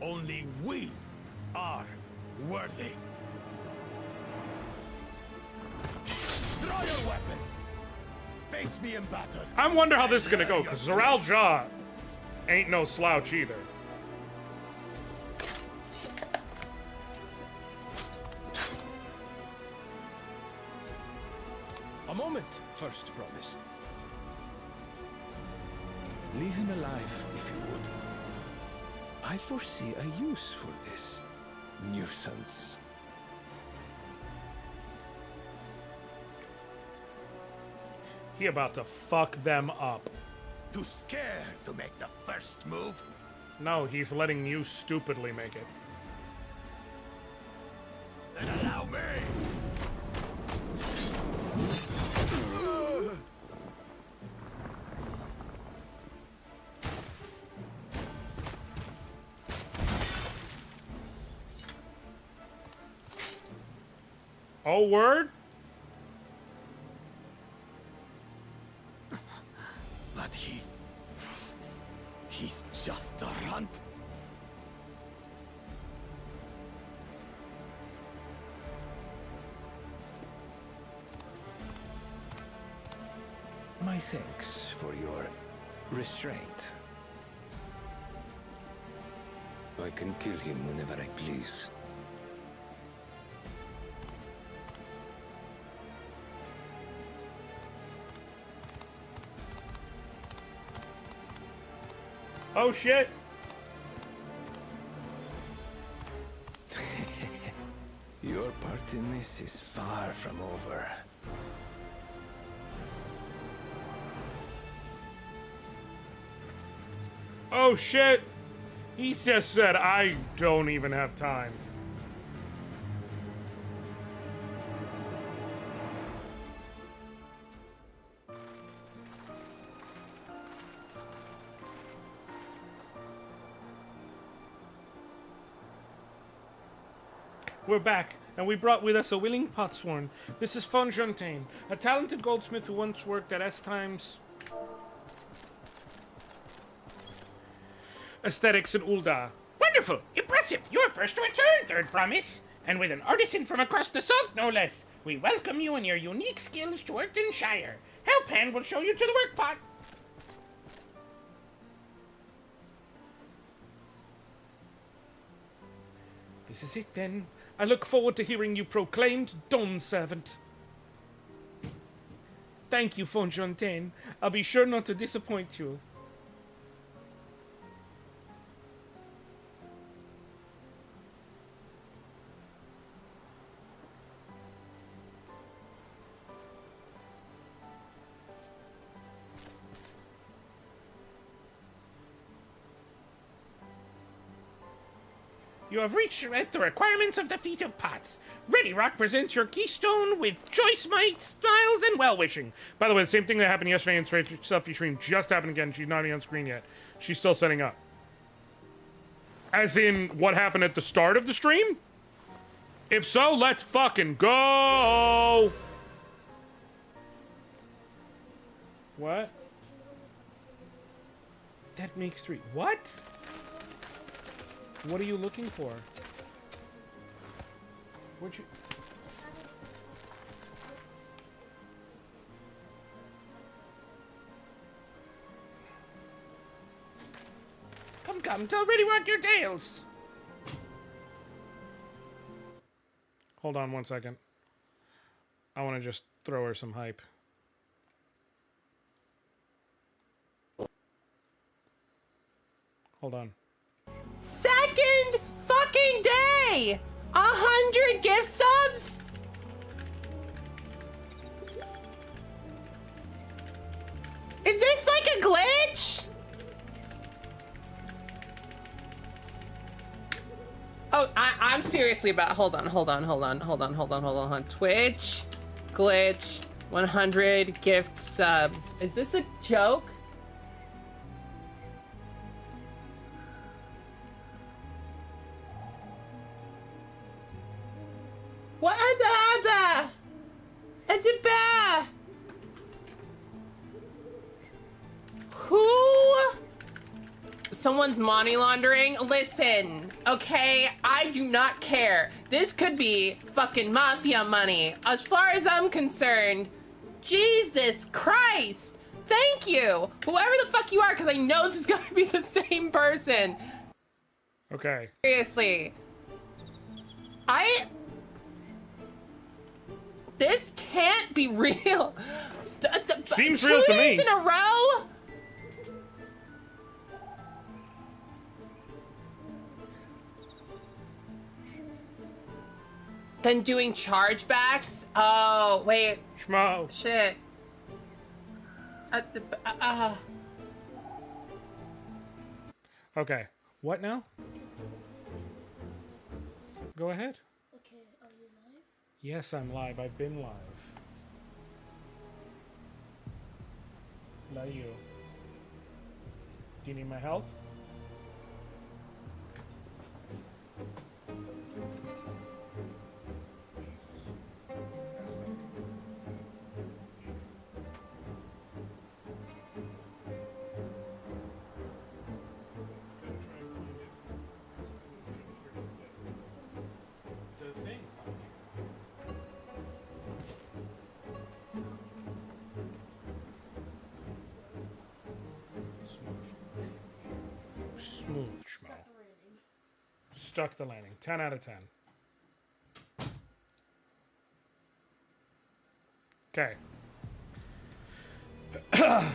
Only we are worthy. Draw your weapon. Face me in battle. I wonder how this is gonna go, because Zoral Jaw ain't no slouch either. A moment, first promise. Leave him alive, if you would. I foresee a use for this nuisance. He about to fuck them up. Too scared to make the first move? No, he's letting you stupidly make it. Then allow me! Oh, word? But he's just a runt. My thanks for your restraint. I can kill him whenever I please. Oh shit! Your part in this is far from over. Oh shit! He just said, I don't even have time. We're back, and we brought with us a willing potsworn. This is Fontaine, a talented goldsmith who once worked at S Times Aesthetics in Ul'dah. Wonderful! Impressive! You're first to return, Third Promise! And with an artisan from across the salt, no less. We welcome you and your unique skills to Shire. Helphand will show you to the work pot. This is it then. I look forward to hearing you proclaimed Dawn Servant. Thank you, Fontaine. I'll be sure not to disappoint you. You have reached the requirements of the Feat of Pots. Ready Rock presents your keystone with choice might, smiles, and well-wishing. By the way, the same thing that happened yesterday in Selfie Stream just happened again. She's not even on screen yet. She's still setting up. As in, what happened at the start of the stream? If so, let's fucking go! What? That makes 3. What? What are you looking for? Where'd you... Come, tell Ready Rock your tales. Hold on 1 second. I want to just throw her some hype. Hold on. Second fucking day! 100 gift subs? Is this like a glitch? Oh, I'm seriously about, hold on. Twitch, glitch, 100 gift subs. Is this a joke? What has happened? It's a bear. Who? Someone's money laundering? Listen, okay, I do not care. This could be fucking mafia money. As far as I'm concerned, Jesus Christ. Thank you. Whoever the fuck you are, because I know this is gonna be the same person. Okay. Seriously. This can't be real. Seems 2 real to days me. in a row? Then doing chargebacks? Oh, wait. Schmo. Shit. Okay. What now? Go ahead. Okay, are you live? Yes, I'm live. I've been live. Not you. Do you need my help? Smooth, schmo. Stuck the landing. 10 out of 10. Okay.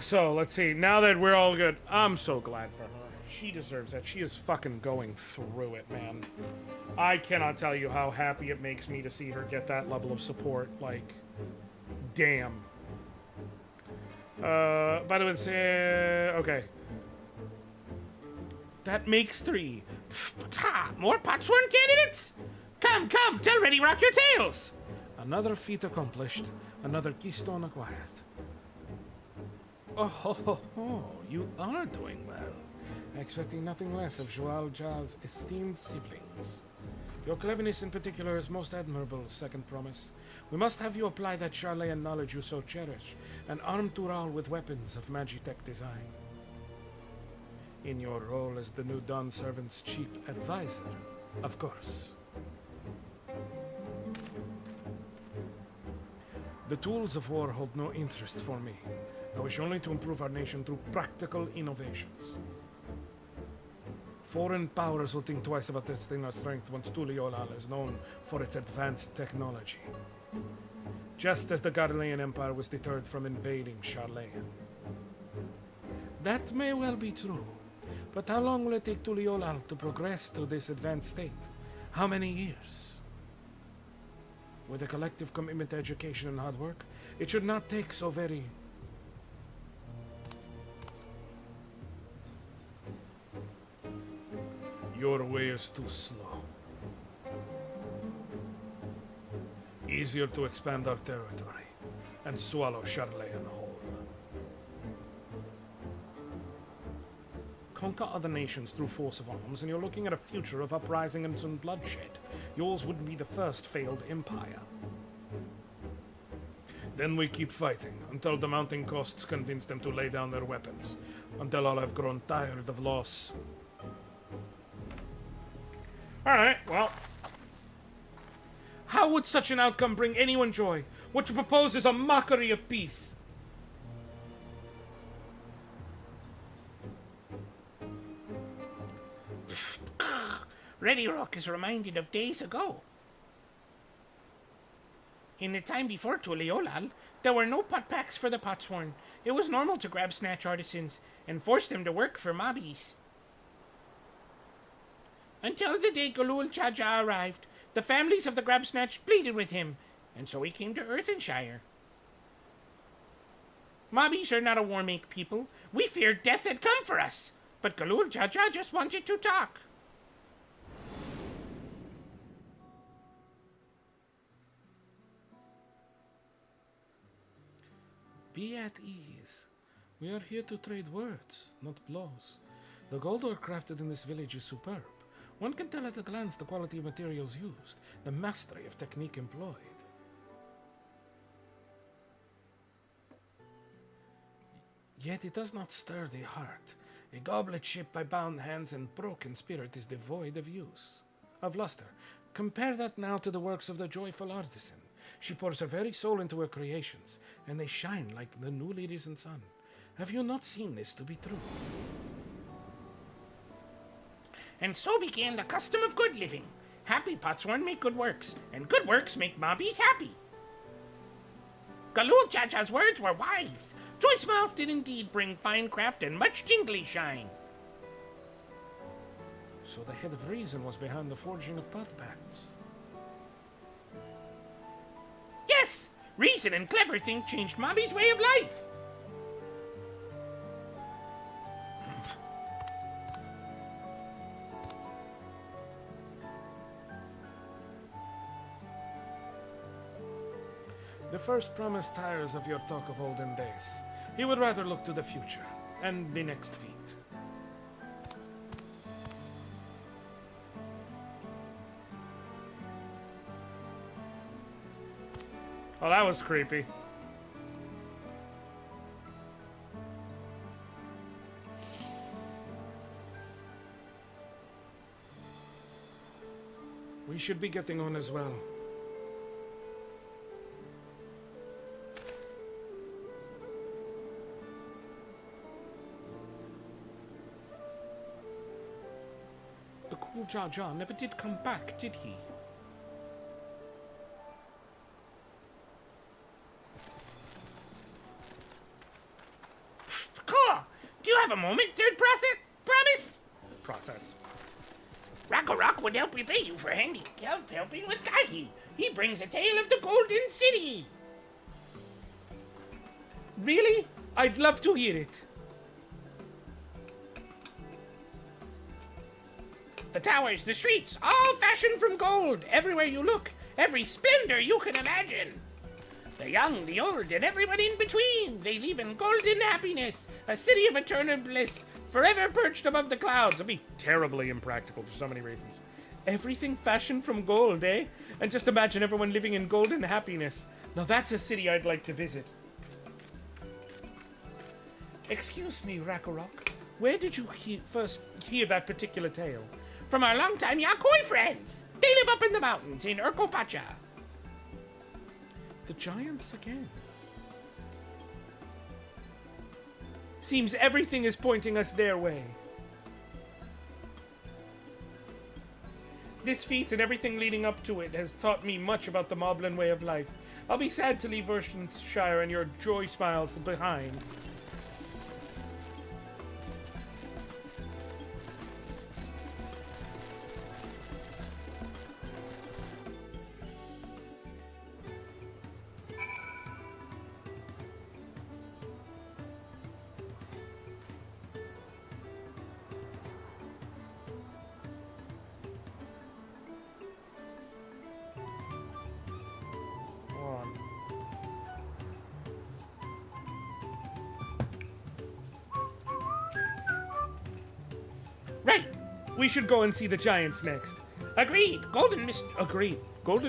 So, let's see. Now that we're all good, I'm so glad for her. She deserves that. She is fucking going through it, man. I cannot tell you how happy it makes me to see her get that level of support. Like, damn. By the way, it's, okay. That makes 3. Ha! More Potsworn candidates? Come, come, tell Ready Rock your tales! Another feat accomplished. Another keystone acquired. Oh, ho, ho, ho. You are doing well. Expecting nothing less of Joal Ja's esteemed siblings. Your cleverness in particular is most admirable, second promise. We must have you apply that Charlayan knowledge you so cherish, and arm Tural with weapons of Magitech design. In your role as the new Dawn Servant's chief advisor, of course. The tools of war hold no interest for me. I wish only to improve our nation through practical innovations. Foreign powers will think twice about testing our strength once Tuliolal is known for its advanced technology. Just as the Garlean Empire was deterred from invading Charlayan. That may well be true. But how long will it take Tuliolal to progress to this advanced state? How many years? With a collective commitment to education and hard work, it should not take so very... Your way is too slow. Easier to expand our territory and swallow Charlayan whole. Conquer other nations through force of arms, and you're looking at a future of uprising and some bloodshed. Yours wouldn't be the first failed empire. Then we keep fighting, until the mounting costs convince them to lay down their weapons, until all have grown tired of loss. Alright, well. How would such an outcome bring anyone joy? What you propose is a mockery of peace. Ready Rock is reminded of days ago. In the time before Tuliolal, there were no potpacks for the Potsworn. It was normal to grab snatch artisans and force them to work for mobbies. Until the day Galul Chaja arrived, the families of the grab snatch pleaded with him, and so he came to Earthenshire. Mobbies are not a war-make people. We feared death had come for us, but Galul Chaja just wanted to talk. Be at ease. We are here to trade words, not blows. The gold ore crafted in this village is superb. One can tell at a glance the quality of materials used, the mastery of technique employed. Yet it does not stir the heart. A goblet shaped by bound hands and broken spirit is devoid of use, of luster. Compare that now to the works of the joyful artisan. She pours her very soul into her creations, and they shine like the newly risen sun. Have you not seen this to be true? And so began the custom of good living. Happy Potsworn make good works, and good works make mobbies happy. Galul Chacha's words were wise. Choice miles did indeed bring fine craft and much jingly shine. So the head of reason was behind the forging of Potpacts. Yes! Reason and clever think changed Mommy's way of life. The first promise tires of your talk of olden days. He would rather look to the future and the next feat. Oh, that was creepy. We should be getting on as well. The cool Jar Jar never did come back, did he? Do you have a moment, third promise? Process. Rock would help repay you for helping with Kahi. He brings a tale of the Golden City. Really? I'd love to hear it. The towers, the streets, all fashioned from gold. Everywhere you look, every splendor you can imagine. The young, the old, and everyone in between, they live in golden happiness, a city of eternal bliss, forever perched above the clouds. It'll be terribly impractical for so many reasons. Everything fashioned from gold, eh? And just imagine everyone living in golden happiness. Now that's a city I'd like to visit. Excuse me, Rakarok. Where did you first hear that particular tale? From our longtime Yakoi friends. They live up in the mountains in Urkopacha. The giants again. Seems everything is pointing us their way. This feat and everything leading up to it has taught me much about the Moblin way of life. I'll be sad to leave Eorzea and your joy smiles behind. Right! We should go and see the giants next. Agreed! Golden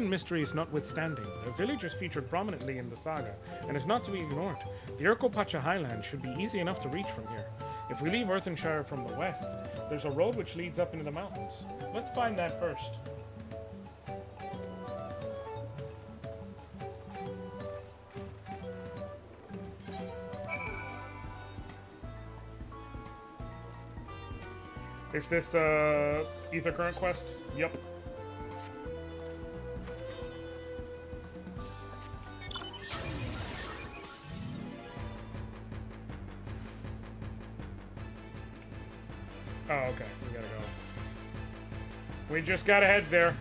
mysteries notwithstanding, their village is featured prominently in the saga, and is not to be ignored. The Urkopacha Highlands should be easy enough to reach from here. If we leave Earthenshire from the west, there's a road which leads up into the mountains. Let's find that first. Is this, Ether Current quest? Yep. Oh, okay. We gotta go. We just gotta head there.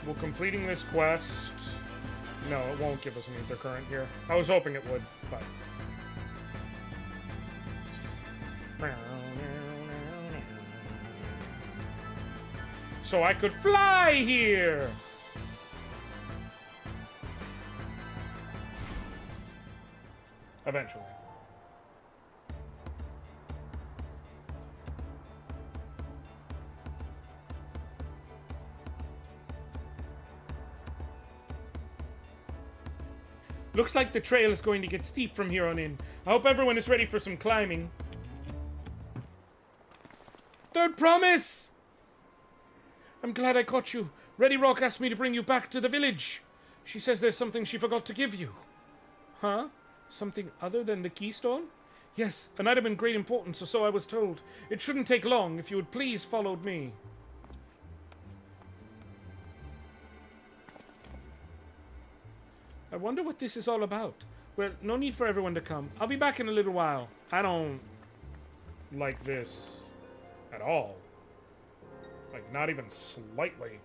Well, completing this quest... No, it won't give us an Ether Current here. I was hoping it would, but... So I could fly here! Eventually. Looks like the trail is going to get steep from here on in. I hope everyone is ready for some climbing. Third promise! I'm glad I caught you. Reddy Rock asked me to bring you back to the village. She says there's something she forgot to give you. Huh? Something other than the keystone? Yes, an item in great importance, or so I was told. It shouldn't take long if you would please follow me. I wonder what this is all about. Well, no need for everyone to come. I'll be back in a little while. I don't like this at all. Like, not even slightly.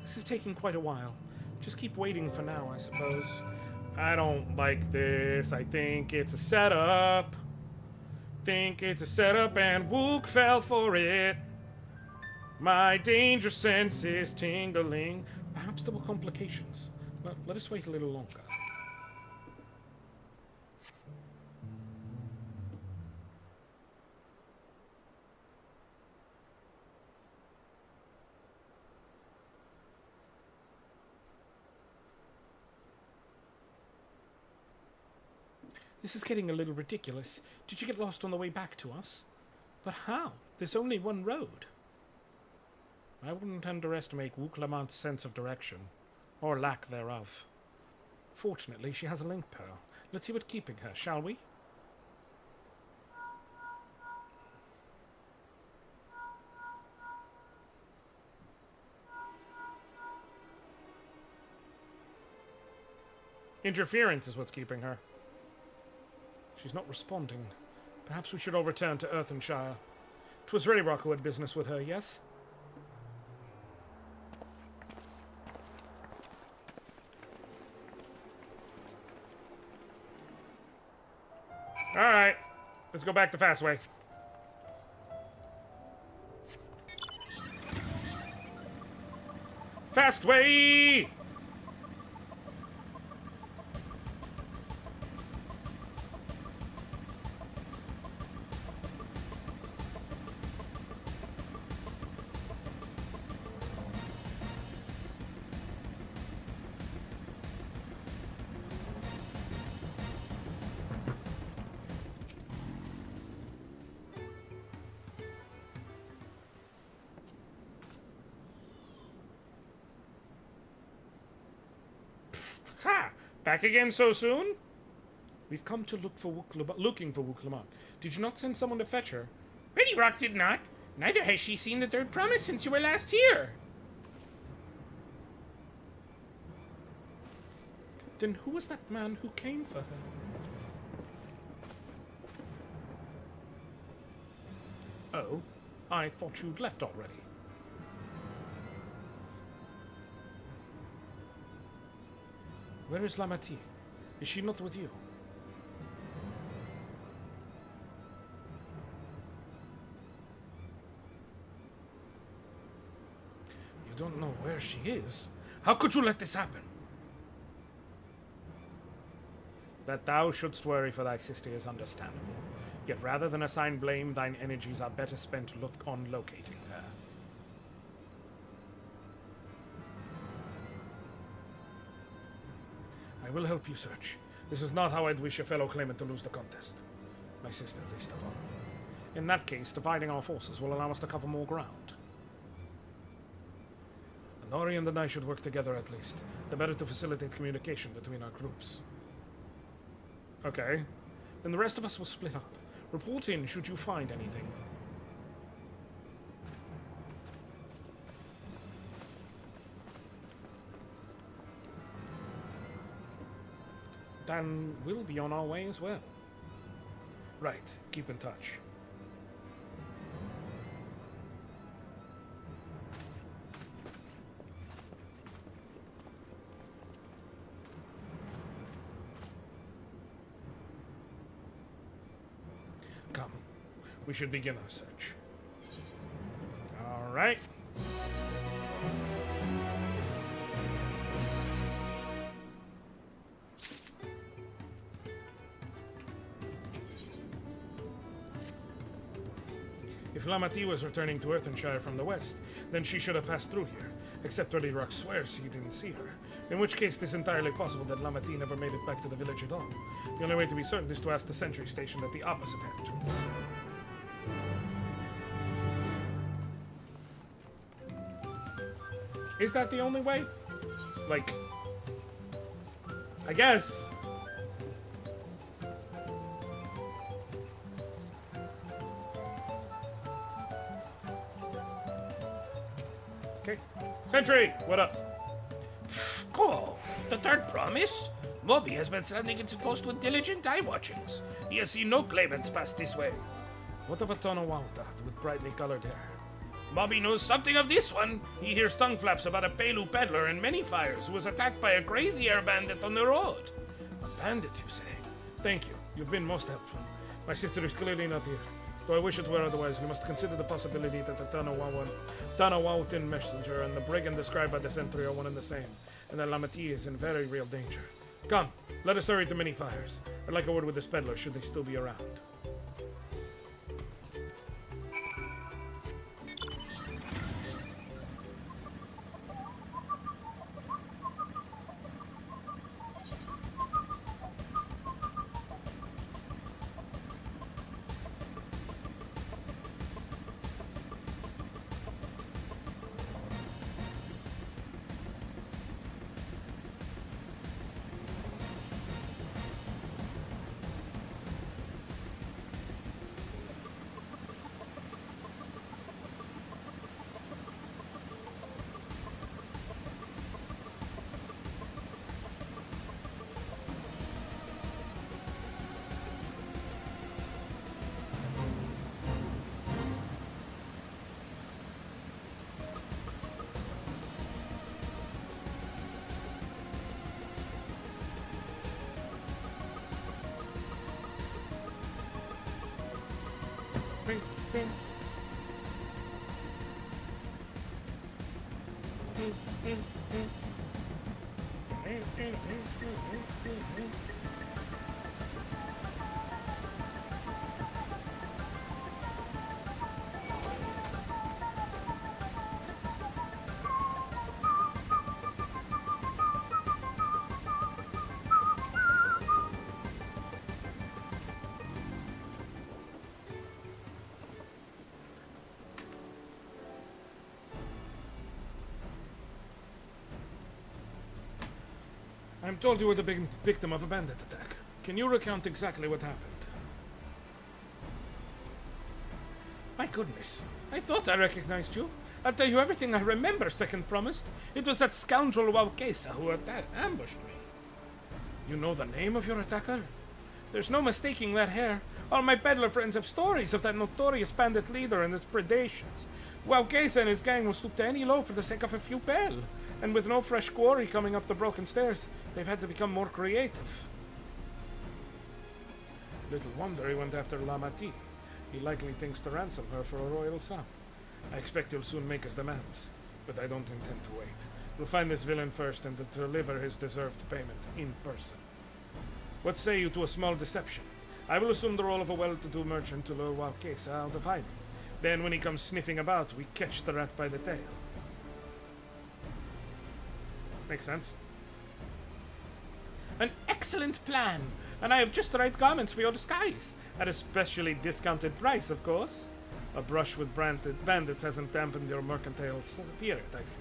This is taking quite a while. Just keep waiting for now, I suppose. I don't like this. I think it's a setup. And Wook fell for it. My danger sense is tingling. Perhaps there were complications. Well, let us wait a little longer. This is getting a little ridiculous. Did you get lost on the way back to us? But how? There's only one road. I wouldn't underestimate Wook Lamont's sense of direction, or lack thereof. Fortunately, she has a link pearl. Let's see what's keeping her, shall we? Interference is what's keeping her. She's not responding. Perhaps we should all return to Earthenshire. 'Twas Reddyrock who had business with her, yes? Alright. Let's go back the fast way. Fast way! Ha! Back again so soon? We've come to looking for Wook Lamont. Did you not send someone to fetch her? Reddyrock did not. Neither has she seen the third promise since you were last here. Then who was that man who came for her? Oh, I thought you'd left already. Where is Lamati? Is she not with you? You don't know where she is? How could you let this happen? That thou shouldst worry for thy sister is understandable. Yet rather than assign blame, thine energies are better spent on locating her. I will help you search. This is not how I'd wish a fellow claimant to lose the contest. My sister, least of all. In that case, dividing our forces will allow us to cover more ground. Anoriand and I should work together at least. The better to facilitate communication between our groups. Okay. Then the rest of us will split up. Report in should you find anything. Then we'll be on our way as well. Right, keep in touch. Come, we should begin our search. All right. If Lamati was returning to Earthenshire from the west, then she should have passed through here, except Rock swears he didn't see her, in which case it is entirely possible that Lamati never made it back to the village at all. The only way to be certain is to ask the sentry stationed at the opposite entrance. Is that the only way? Like, I guess. Okay. Sentry, what up? Oh, the third promise? Moby has been sending its post with diligent eye watchings. He has seen no claimants pass this way. What of a ton of Walda with brightly colored hair? Moby knows something of this one. He hears tongue flaps about a Pelu peddler and many fires who was attacked by a crazy air bandit on the road. A bandit, you say? Thank you. You've been most helpful. My sister is clearly not here. Though I wish it were otherwise, we must consider the possibility that the Tanawautin messenger and the brigand described by the sentry are one and the same, and that Lamati is in very real danger. Come, let us hurry to many fires. I'd like a word with the peddler, should they still be around. I'm told you were the big victim of a bandit attack. Can you recount exactly what happened? My goodness, I thought I recognized you. I'll tell you everything I remember, Second Promised. It was that scoundrel Waukesa who ambushed me. You know the name of your attacker? There's no mistaking that hair. All my peddler friends have stories of that notorious bandit leader and his predations. Waukesa and his gang will stoop to any low for the sake of a few pel. And with no fresh quarry coming up the broken stairs, they've had to become more creative. Little wonder he went after Lamati. He likely thinks to ransom her for a royal sum. I expect he'll soon make his demands, but I don't intend to wait. We'll find this villain first and to deliver his deserved payment in person. What say you to a small deception? I will assume the role of a well-to-do merchant to lure Waukesa out of hiding. Then when he comes sniffing about, we catch the rat by the tail. Makes sense. An excellent plan, and I have just the right garments for your disguise. At a specially discounted price, of course. A brush with bandits hasn't dampened your mercantile spirit, I see.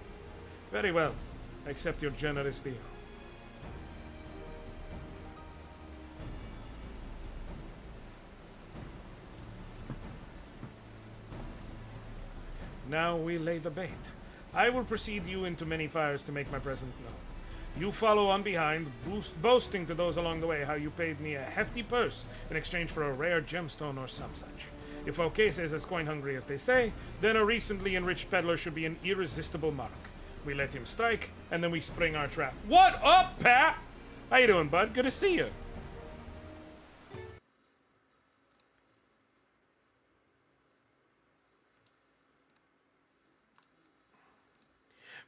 Very well. I accept your generous deal. Now we lay the bait. I will precede you into many fires to make my presence known. You follow on behind, boasting to those along the way how you paid me a hefty purse in exchange for a rare gemstone or some such. If Waukesa is as coin-hungry as they say, then a recently enriched peddler should be an irresistible mark. We let him strike, and then we spring our trap. What up, Pat? How you doing, bud? Good to see you.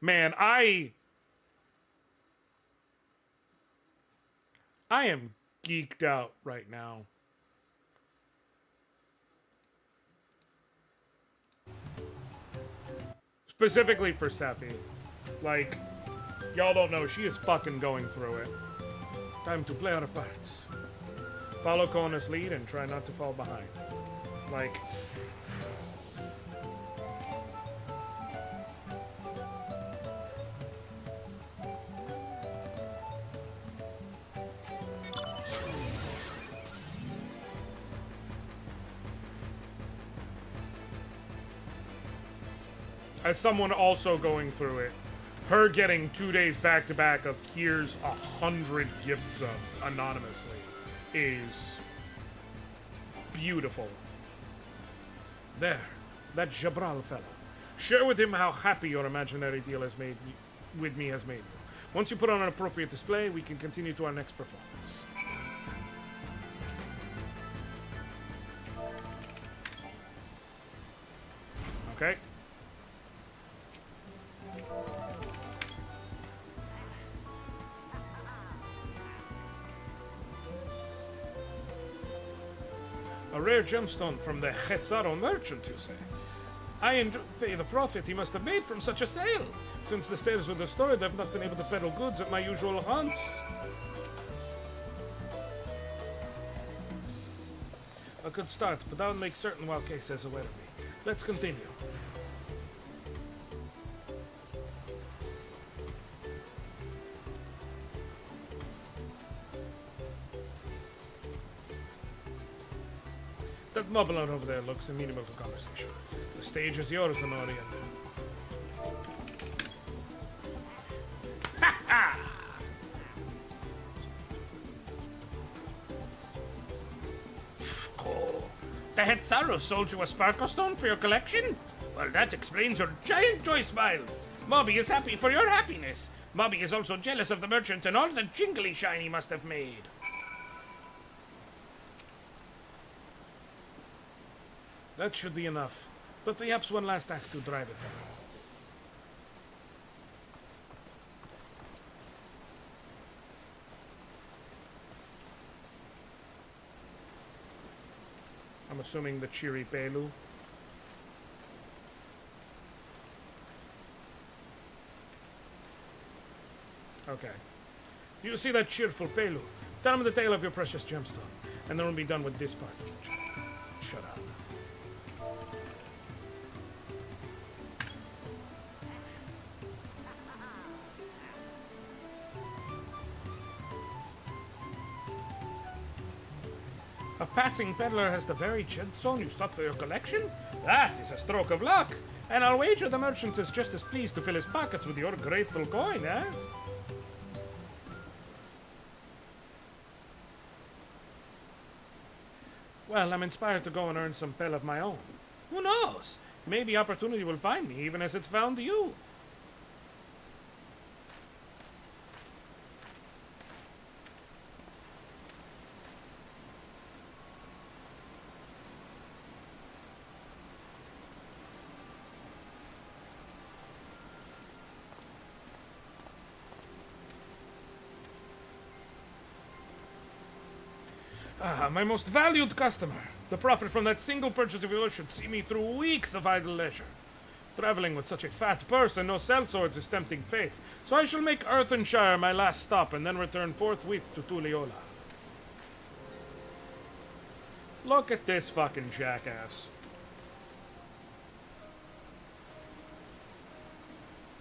Man, I am geeked out right now. Specifically for Sephi. Like, y'all don't know, she is fucking going through it. Time to play our parts. Follow Kona's lead and try not to fall behind. Like... As someone also going through it, her getting 2 days back-to-back of here's 100 gift subs anonymously is beautiful. There, that Jabral fella. Share with him how happy your imaginary deal has made with me has made you. Once you put on an appropriate display, we can continue to our next performance. Okay. A rare gemstone from the Chetzaro merchant, you say? I envy the profit he must have made from such a sale. Since the stairs were destroyed, I've not been able to peddle goods at my usual haunts. A good start, but I'll make certain Wildcase says aware of me. Let's continue. That mobbler over there looks amenable to conversation. The stage is yours, Anoriand. Ha ha! Cool. The Hetzaro sold you a Sparkle Stone for your collection? Well, that explains your giant joy smiles. Mobby is happy for your happiness. Mobby is also jealous of the merchant and all the jingly shine he must have made. That should be enough, but perhaps one last act to drive it home. I'm assuming the cheery Pelu. Okay. You see that cheerful Pelu? Tell him the tale of your precious gemstone, and then we'll be done with this part of it. Shut up. A passing peddler has the very gemstone you stock for your collection? That is a stroke of luck. And I'll wager the merchant is just as pleased to fill his pockets with your grateful coin, eh? Well, I'm inspired to go and earn some pel of my own. Who knows? Maybe opportunity will find me, even as it's found you. Ah, my most valued customer. The profit from that single purchase of yours should see me through weeks of idle leisure. Traveling with such a fat purse and no sellswords is tempting fate, so I shall make Earthenshire my last stop and then return forthwith to Tuliola. Look at this fucking jackass.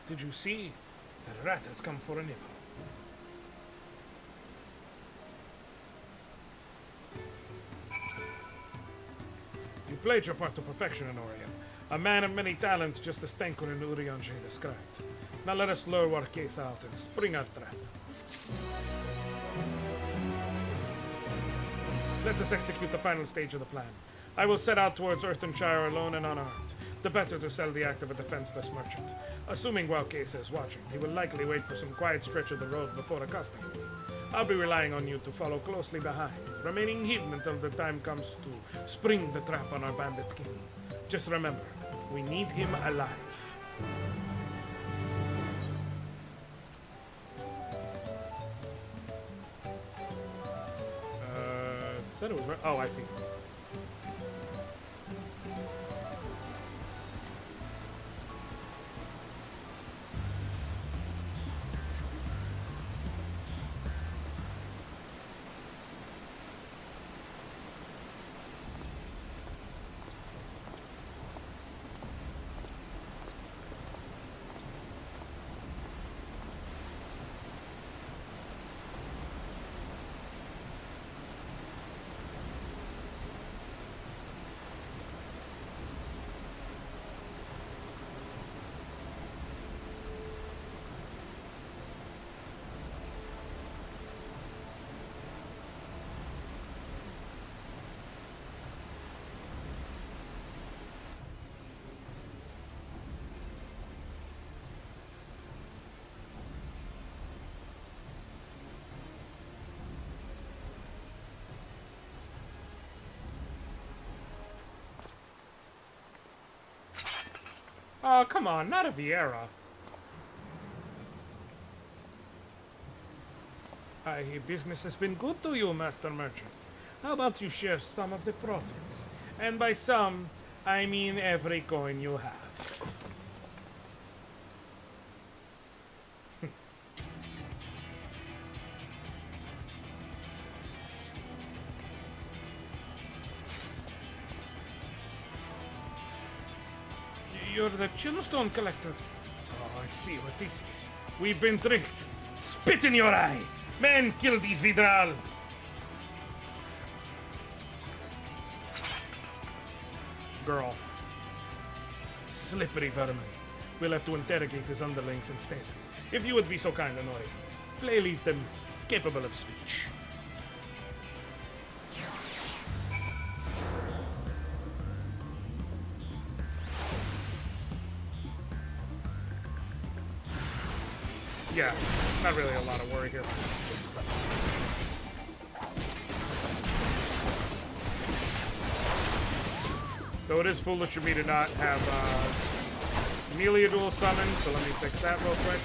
Did you see? The rat has come for a nibble. You played your part to perfection, Anoriand. A man of many talents, just as Stenkur and Urianger described. Now let us lure our case out and spring our trap. Let us execute the final stage of the plan. I will set out towards Earthenshire alone and unarmed. The better to sell the act of a defenseless merchant. Assuming Wildcase is watching, he will likely wait for some quiet stretch of the road before accosting me. I'll be relying on you to follow closely behind, remaining hidden until the time comes to spring the trap on our bandit king. Just remember, we need him alive. It said it was... Oh, I see. Oh, come on, not a Vieira. I hear business has been good to you, Master Merchant. How about you share some of the profits? And by some, I mean every coin you have. You're the Chillstone collector. Oh, I see what this is. We've been tricked. Spit in your eye! Men, kill these Vidral! Girl. Slippery vermin. We'll have to interrogate his underlings instead. If you would be so kind, Anori. Play leave them capable of speech. Yeah, not really a lot of worry here. Though it is foolish of me to not have Amelia dual summon, so let me fix that real quick.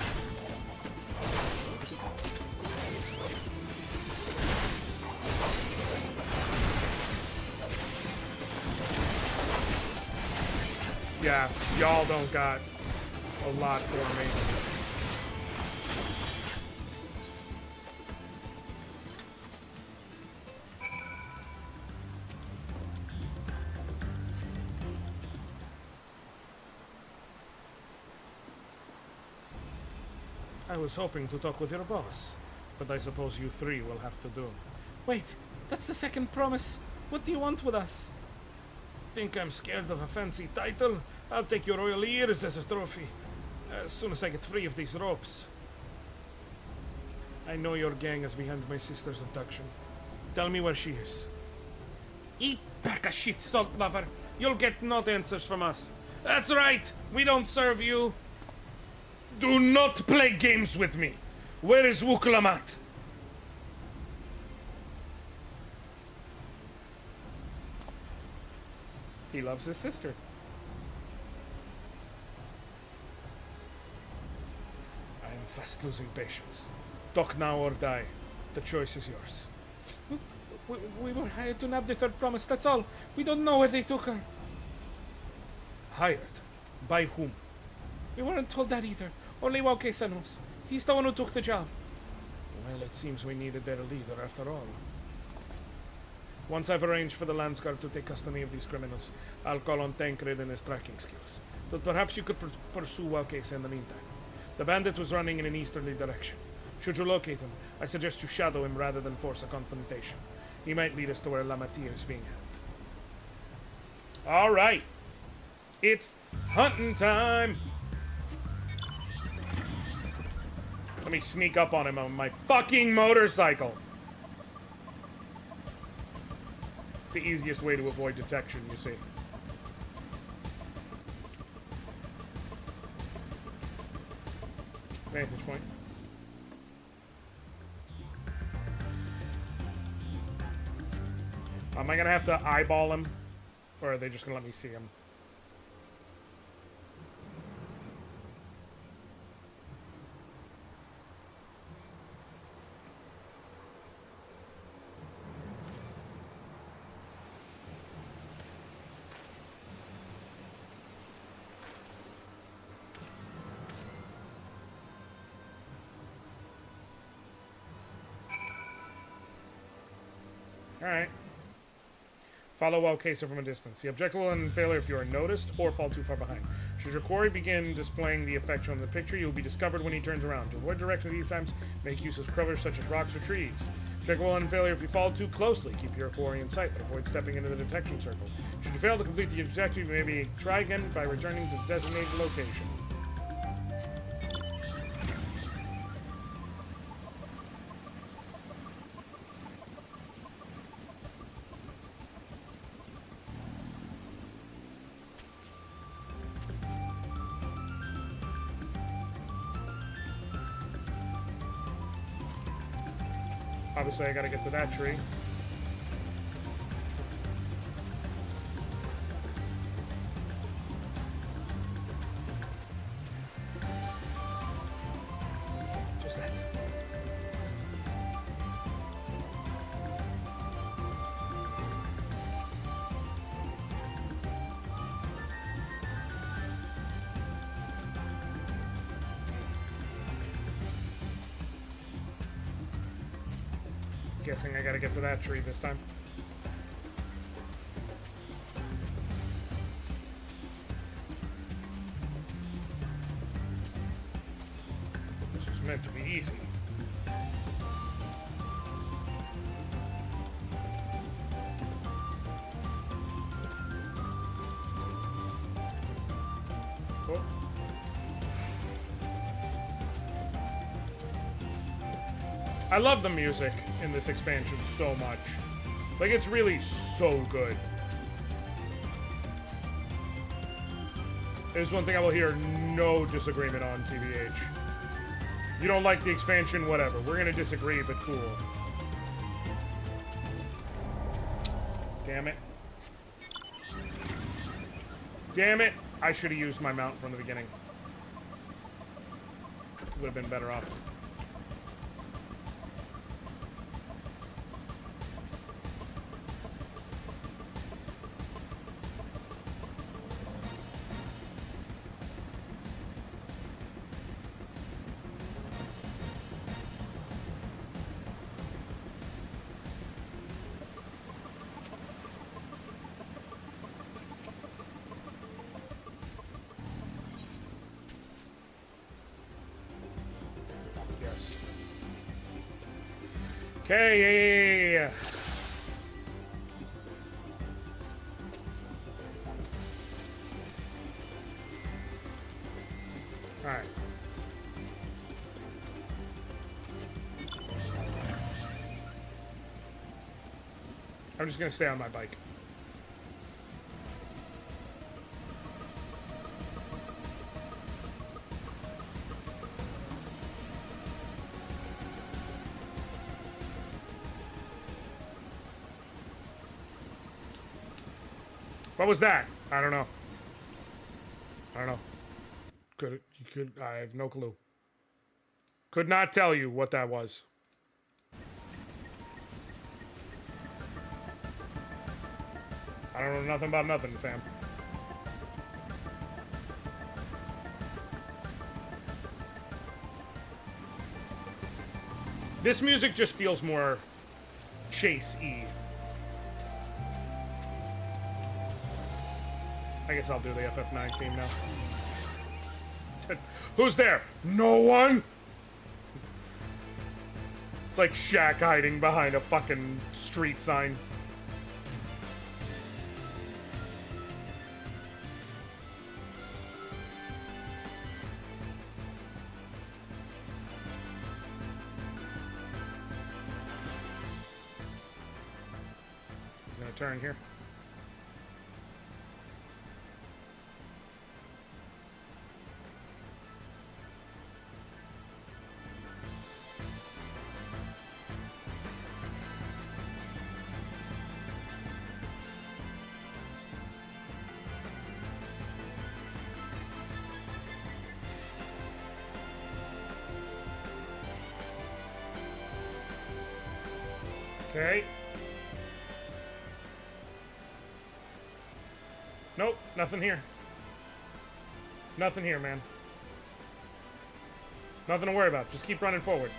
Yeah, y'all don't got a lot for me. I was hoping to talk with your boss, but I suppose you three will have to do. Wait, that's the second promise. What do you want with us? Think I'm scared of a fancy title? I'll take your royal ears as a trophy, as soon as I get free of these ropes. I know your gang is behind my sister's abduction. Tell me where she is. Eat pack of shit, salt lover. You'll get no answers from us. That's right, we don't serve you. Do not play games with me. Where is Wukalamat? He loves his sister. I am fast losing patience. Talk now or die. The choice is yours. We were hired to nab the third promise, that's all. We don't know where they took her. Hired? By whom? We weren't told that either. Only Waukesan knows. He's the one who took the job. Well, it seems we needed their leader after all. Once I've arranged for the Landsguard to take custody of these criminals, I'll call on Tancred and his tracking skills. But perhaps you could pursue Waukesan in the meantime. The bandit was running in an easterly direction. Should you locate him, I suggest you shadow him rather than force a confrontation. He might lead us to where Lamatia is being held. Alright. It's hunting time! Let me sneak up on him on my fucking motorcycle. It's the easiest way to avoid detection, you see. Vantage point. Am I gonna have to eyeball him? Or are they just gonna let me see him? Alright. Follow Waukesan from a distance. The objective will end in failure if you are noticed or fall too far behind. Should your quarry begin displaying the effect shown in the picture, you will be discovered when he turns around. To avoid direction these times, make use of cover such as rocks or trees. Objective will end in failure if you fall too closely. Keep your quarry in sight, but avoid stepping into the detection circle. Should you fail to complete the objective, you may try again by returning to the designated location. Obviously, I gotta get to that tree. guessing I gotta get to that tree this time. This was meant to be easy. Oh. I love the music in this expansion so much. Like, it's really so good. There's one thing I will hear no disagreement on, TBH. You don't like the expansion, whatever. We're gonna disagree, but cool. Damn it. Damn it! I should have used my mount from the beginning. Would have been better off. Okay, yeah. Alright. I'm just gonna stay on my bike. What was that? I don't know. I don't know. I have no clue. Could not tell you what that was. I don't know nothing about nothing, fam. This music just feels more chase-y. I guess I'll do the FF9 theme now. Who's there? No one? It's like Shaq hiding behind a fucking street sign. He's gonna turn here. Okay. Nope, nothing here. Nothing here, man. Nothing to worry about. Just keep running forward.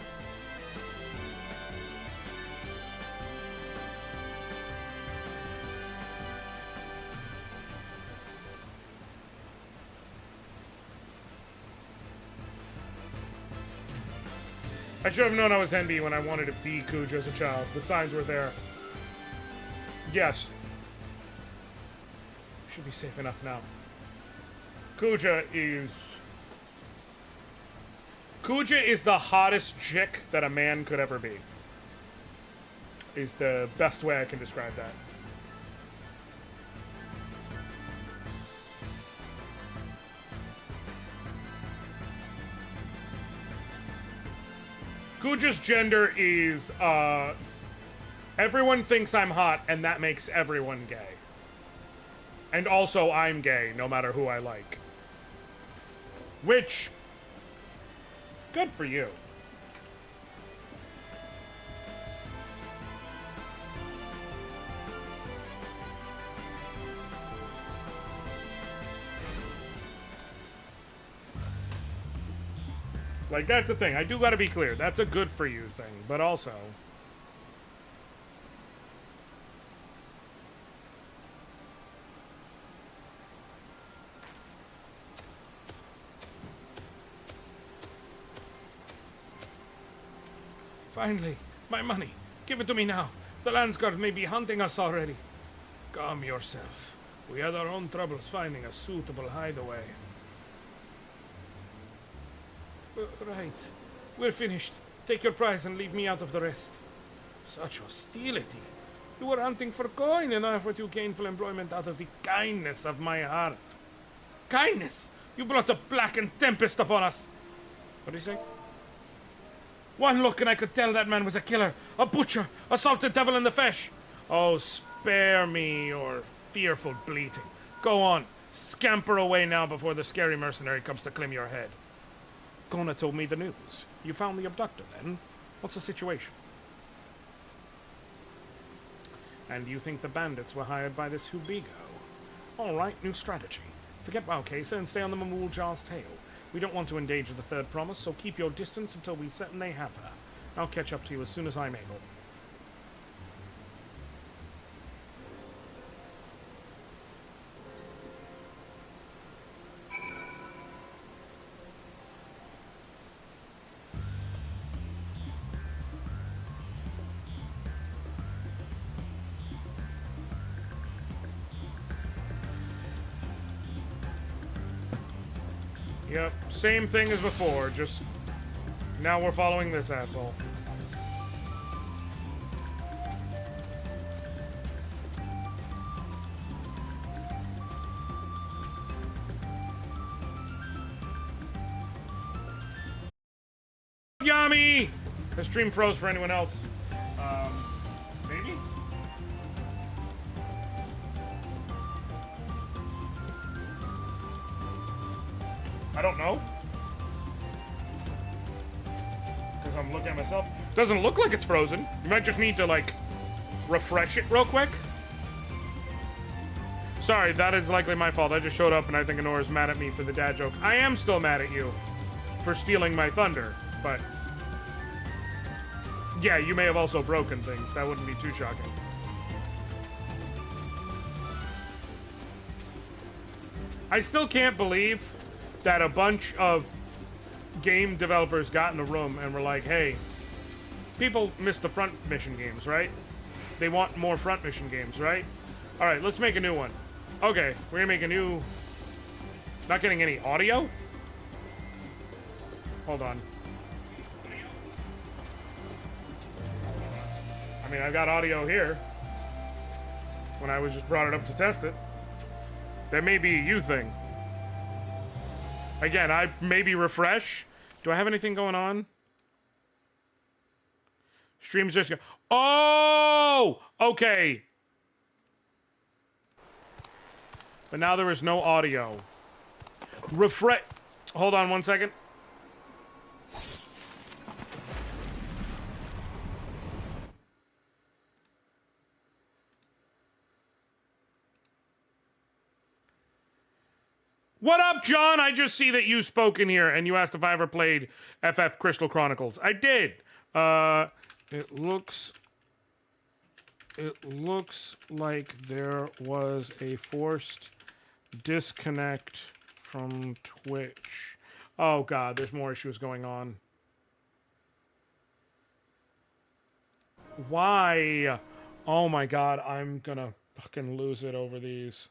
I should have known I was NB when I wanted to be Kuja as a child. The signs were there. Yes. Should be safe enough now. Kuja is the hottest chick that a man could ever be. Is the best way I can describe that. Kuja's gender is, everyone thinks I'm hot, and that makes everyone gay. And also, I'm gay, no matter who I like. Which, good for you. Like, that's the thing. I do gotta be clear. That's a good for you thing. But also, Finally, my money. Give it to me now. The Landsguard may be hunting us already. Calm yourself. We had our own troubles finding a suitable hideaway. Right. We're finished. Take your prize and leave me out of the rest. Such hostility. You were hunting for coin and I offered you gainful employment out of the kindness of my heart. Kindness? You brought a blackened tempest upon us. What do you say? One look and I could tell that man was a killer, a butcher, a salted devil in the flesh. Oh, spare me your fearful bleating. Go on, scamper away now before the scary mercenary comes to claim your head. Kona told me the news. You found the abductor then? What's the situation? And you think the bandits were hired by this Hubigo? Alright, new strategy. Forget Wowcasa and stay on the Mamool Jar's tail. We don't want to endanger the third promise, so keep your distance until we certain they have her. I'll catch up to you as soon as I'm able. Yep, same thing as before, just now we're following this asshole. Yami! The stream froze for anyone else. Maybe? I don't know. Because I'm looking at myself. Doesn't look like it's frozen. You might just need to, like, refresh it real quick. Sorry, that is likely my fault. I just showed up and I think Anora's mad at me for the dad joke. I am still mad at you for stealing my thunder, but... yeah, you may have also broken things. That wouldn't be too shocking. I still can't believe that a bunch of game developers got in a room and were like, hey, people miss the front mission games, right? They want more front mission games, right? All right, let's make a new one. Okay, we're gonna make a new... not getting any audio? Hold on. I mean, I've got audio here. When I was just brought it up to test it. That may be a you thing. Again, I maybe refresh. Do I have anything going on? Stream's just go. Oh! Okay. But now there is no audio. Refresh. Hold on 1 second. What up, John? I just see that you spoke in here and you asked if I ever played FF Crystal Chronicles. I did. It looks like there was a forced disconnect from Twitch. Oh god, there's more issues going on. Why? Oh my god, I'm gonna fucking lose it over these.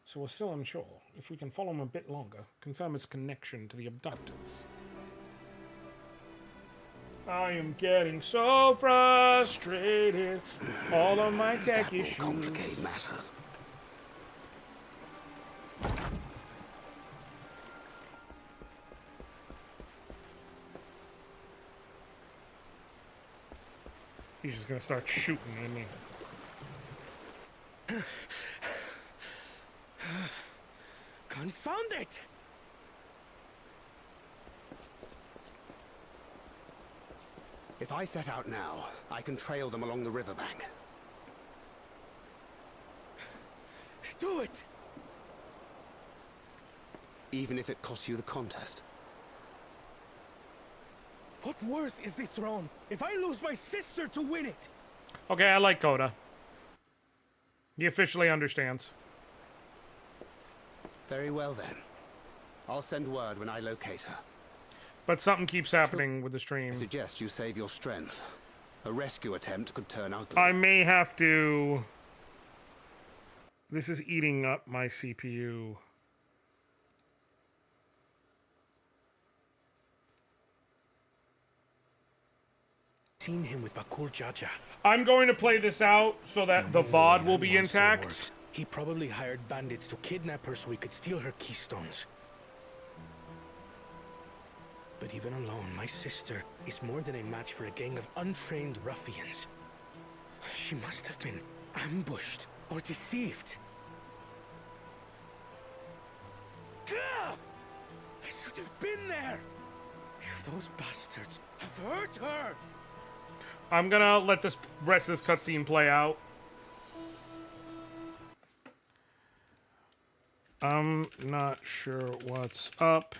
So we're still unsure. If we can follow him a bit longer, confirm his connection to the abductors. I am getting so frustrated. All of my tech issues. Complicate matters. He's just gonna start shooting at me. Confound it! If I set out now, I can trail them along the riverbank. Do it! Even if it costs you the contest. What worth is the throne if I lose my sister to win it? Okay, I like Coda. He officially understands. Very well then. I'll send word when I locate her. But something keeps happening with the I stream. suggest you save your strength. A rescue attempt could turn ugly. I may have to... This is eating up my CPU. Seen him with Bakul Jaja. I'm going to play this out so that the VOD will be intact. He probably hired bandits to kidnap her so he could steal her keystones. But even alone, my sister is more than a match for a gang of untrained ruffians. She must have been ambushed or deceived. Gah! I should have been there! If those bastards have hurt her! I'm gonna let this rest of this cutscene play out. I'm not sure what's up.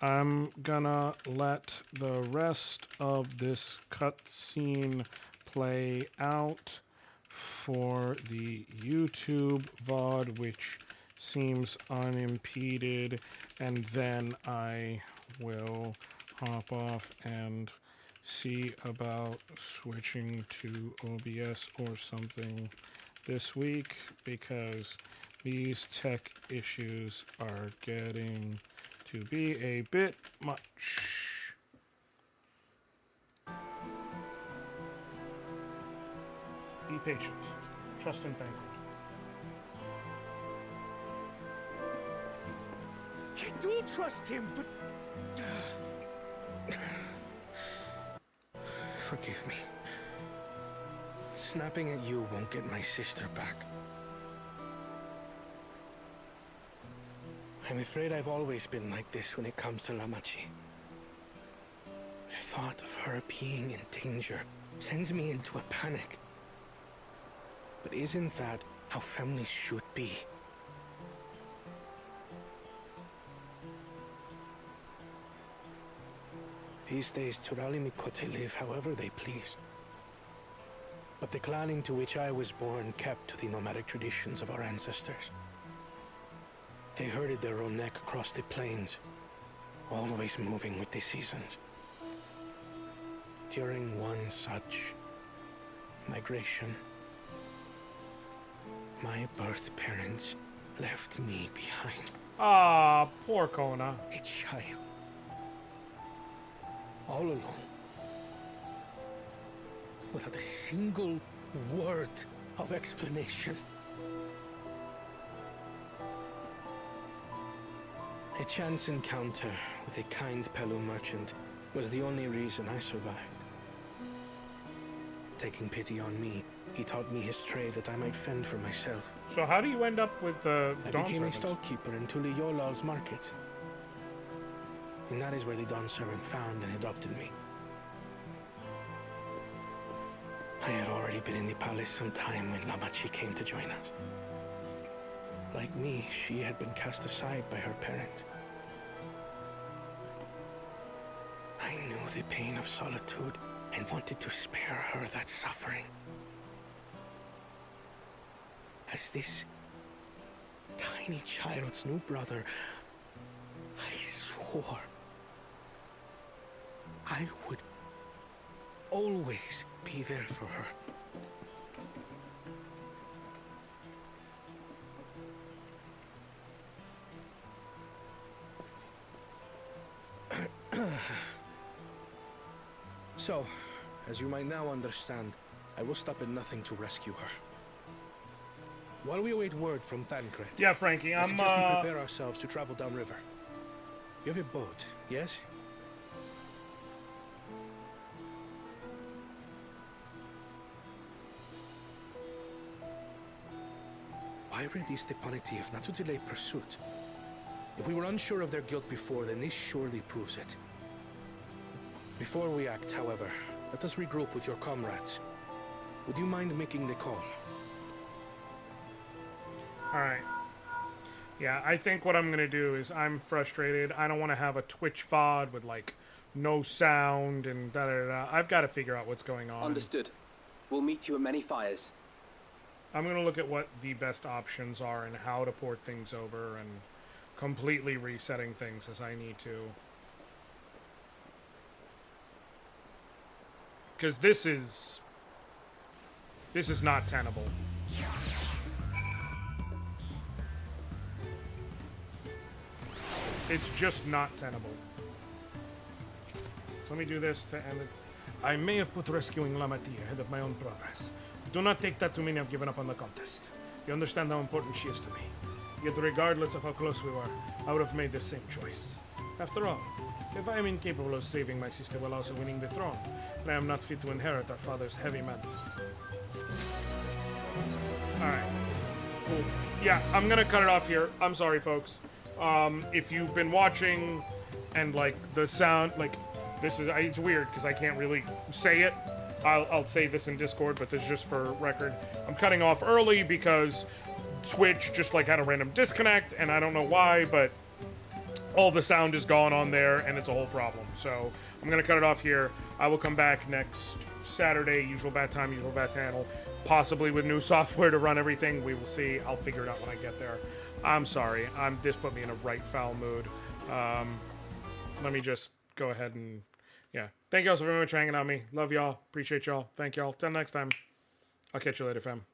I'm gonna let the rest of this cutscene play out for the YouTube VOD, which seems unimpeded, and then I will hop off and see about switching to OBS or something this week, because these tech issues are getting to be a bit much. Be patient. Trust and thank God. I do trust him, but... Forgive me. Snapping at you won't get my sister back. I'm afraid I've always been like this when it comes to Lamachi. The thought of her being in danger sends me into a panic. But isn't that how families should be? These days, Tural and Mikote live however they please. But the clan into which I was born kept to the nomadic traditions of our ancestors. They herded their own neck across the plains, always moving with the seasons. During one such migration, my birth parents left me behind. Ah, poor Kona. A child. All alone. Without a single word of explanation. A chance encounter with a kind Pelu merchant was the only reason I survived. Taking pity on me, he taught me his trade that I might fend for myself. So how do you end up with the I Dawn became a Servant? stallkeeper in Tuliyolal's market. And that is where the Dawn Servant found and adopted me. I had already been in the palace some time when Lamachi came to join us. Like me, she had been cast aside by her parents. I knew the pain of solitude and wanted to spare her that suffering. As this tiny child's new brother, I swore I would always be there for her. So, as you might now understand, I will stop at nothing to rescue her. While we await word from Thancred, Yeah, Frankie, I I'm suggest we prepare ourselves to travel downriver. You have a boat, yes? Why release the Ponetief not to delay pursuit? If we were unsure of their guilt before, then this surely proves it. Before we act, however, let us regroup with your comrades. Would you mind making the call? Alright. Yeah, I think what I'm gonna do is I'm frustrated. I don't want to have a Twitch VOD with, like, no sound and da-da-da. I've got to figure out what's going on. Understood. We'll meet you at many fires. I'm gonna look at what the best options are and how to port things over and completely resetting things as I need to. Because this is not tenable. It's just not tenable. So let me do this to end it. I may have put rescuing Lamati ahead of my own progress. Do not take that to mean I've given up on the contest. You understand how important she is to me. Yet regardless of how close we were, I would have made the same choice. After all, if I am incapable of saving my sister while also winning the throne, then I am not fit to inherit our father's heavy mantle. Alright. Cool. Yeah, I'm gonna cut it off here. I'm sorry, folks. If you've been watching and, like, the sound, like, this is, it's weird because I can't really say it. I'll say this in Discord, but this is just for record. I'm cutting off early because Twitch just, like, had a random disconnect, and I don't know why, but all the sound is gone on there, and it's a whole problem. So I'm gonna cut it off here. I will come back next Saturday, usual bat time, usual bat channel, possibly with new software to run everything. We will see. I'll figure it out when I get there. I'm sorry. This put me in a right foul mood. Let me just go ahead and, yeah. Thank y'all so very much for hanging out with me. Love y'all. Appreciate y'all. Thank y'all. Till next time. I'll catch you later, fam.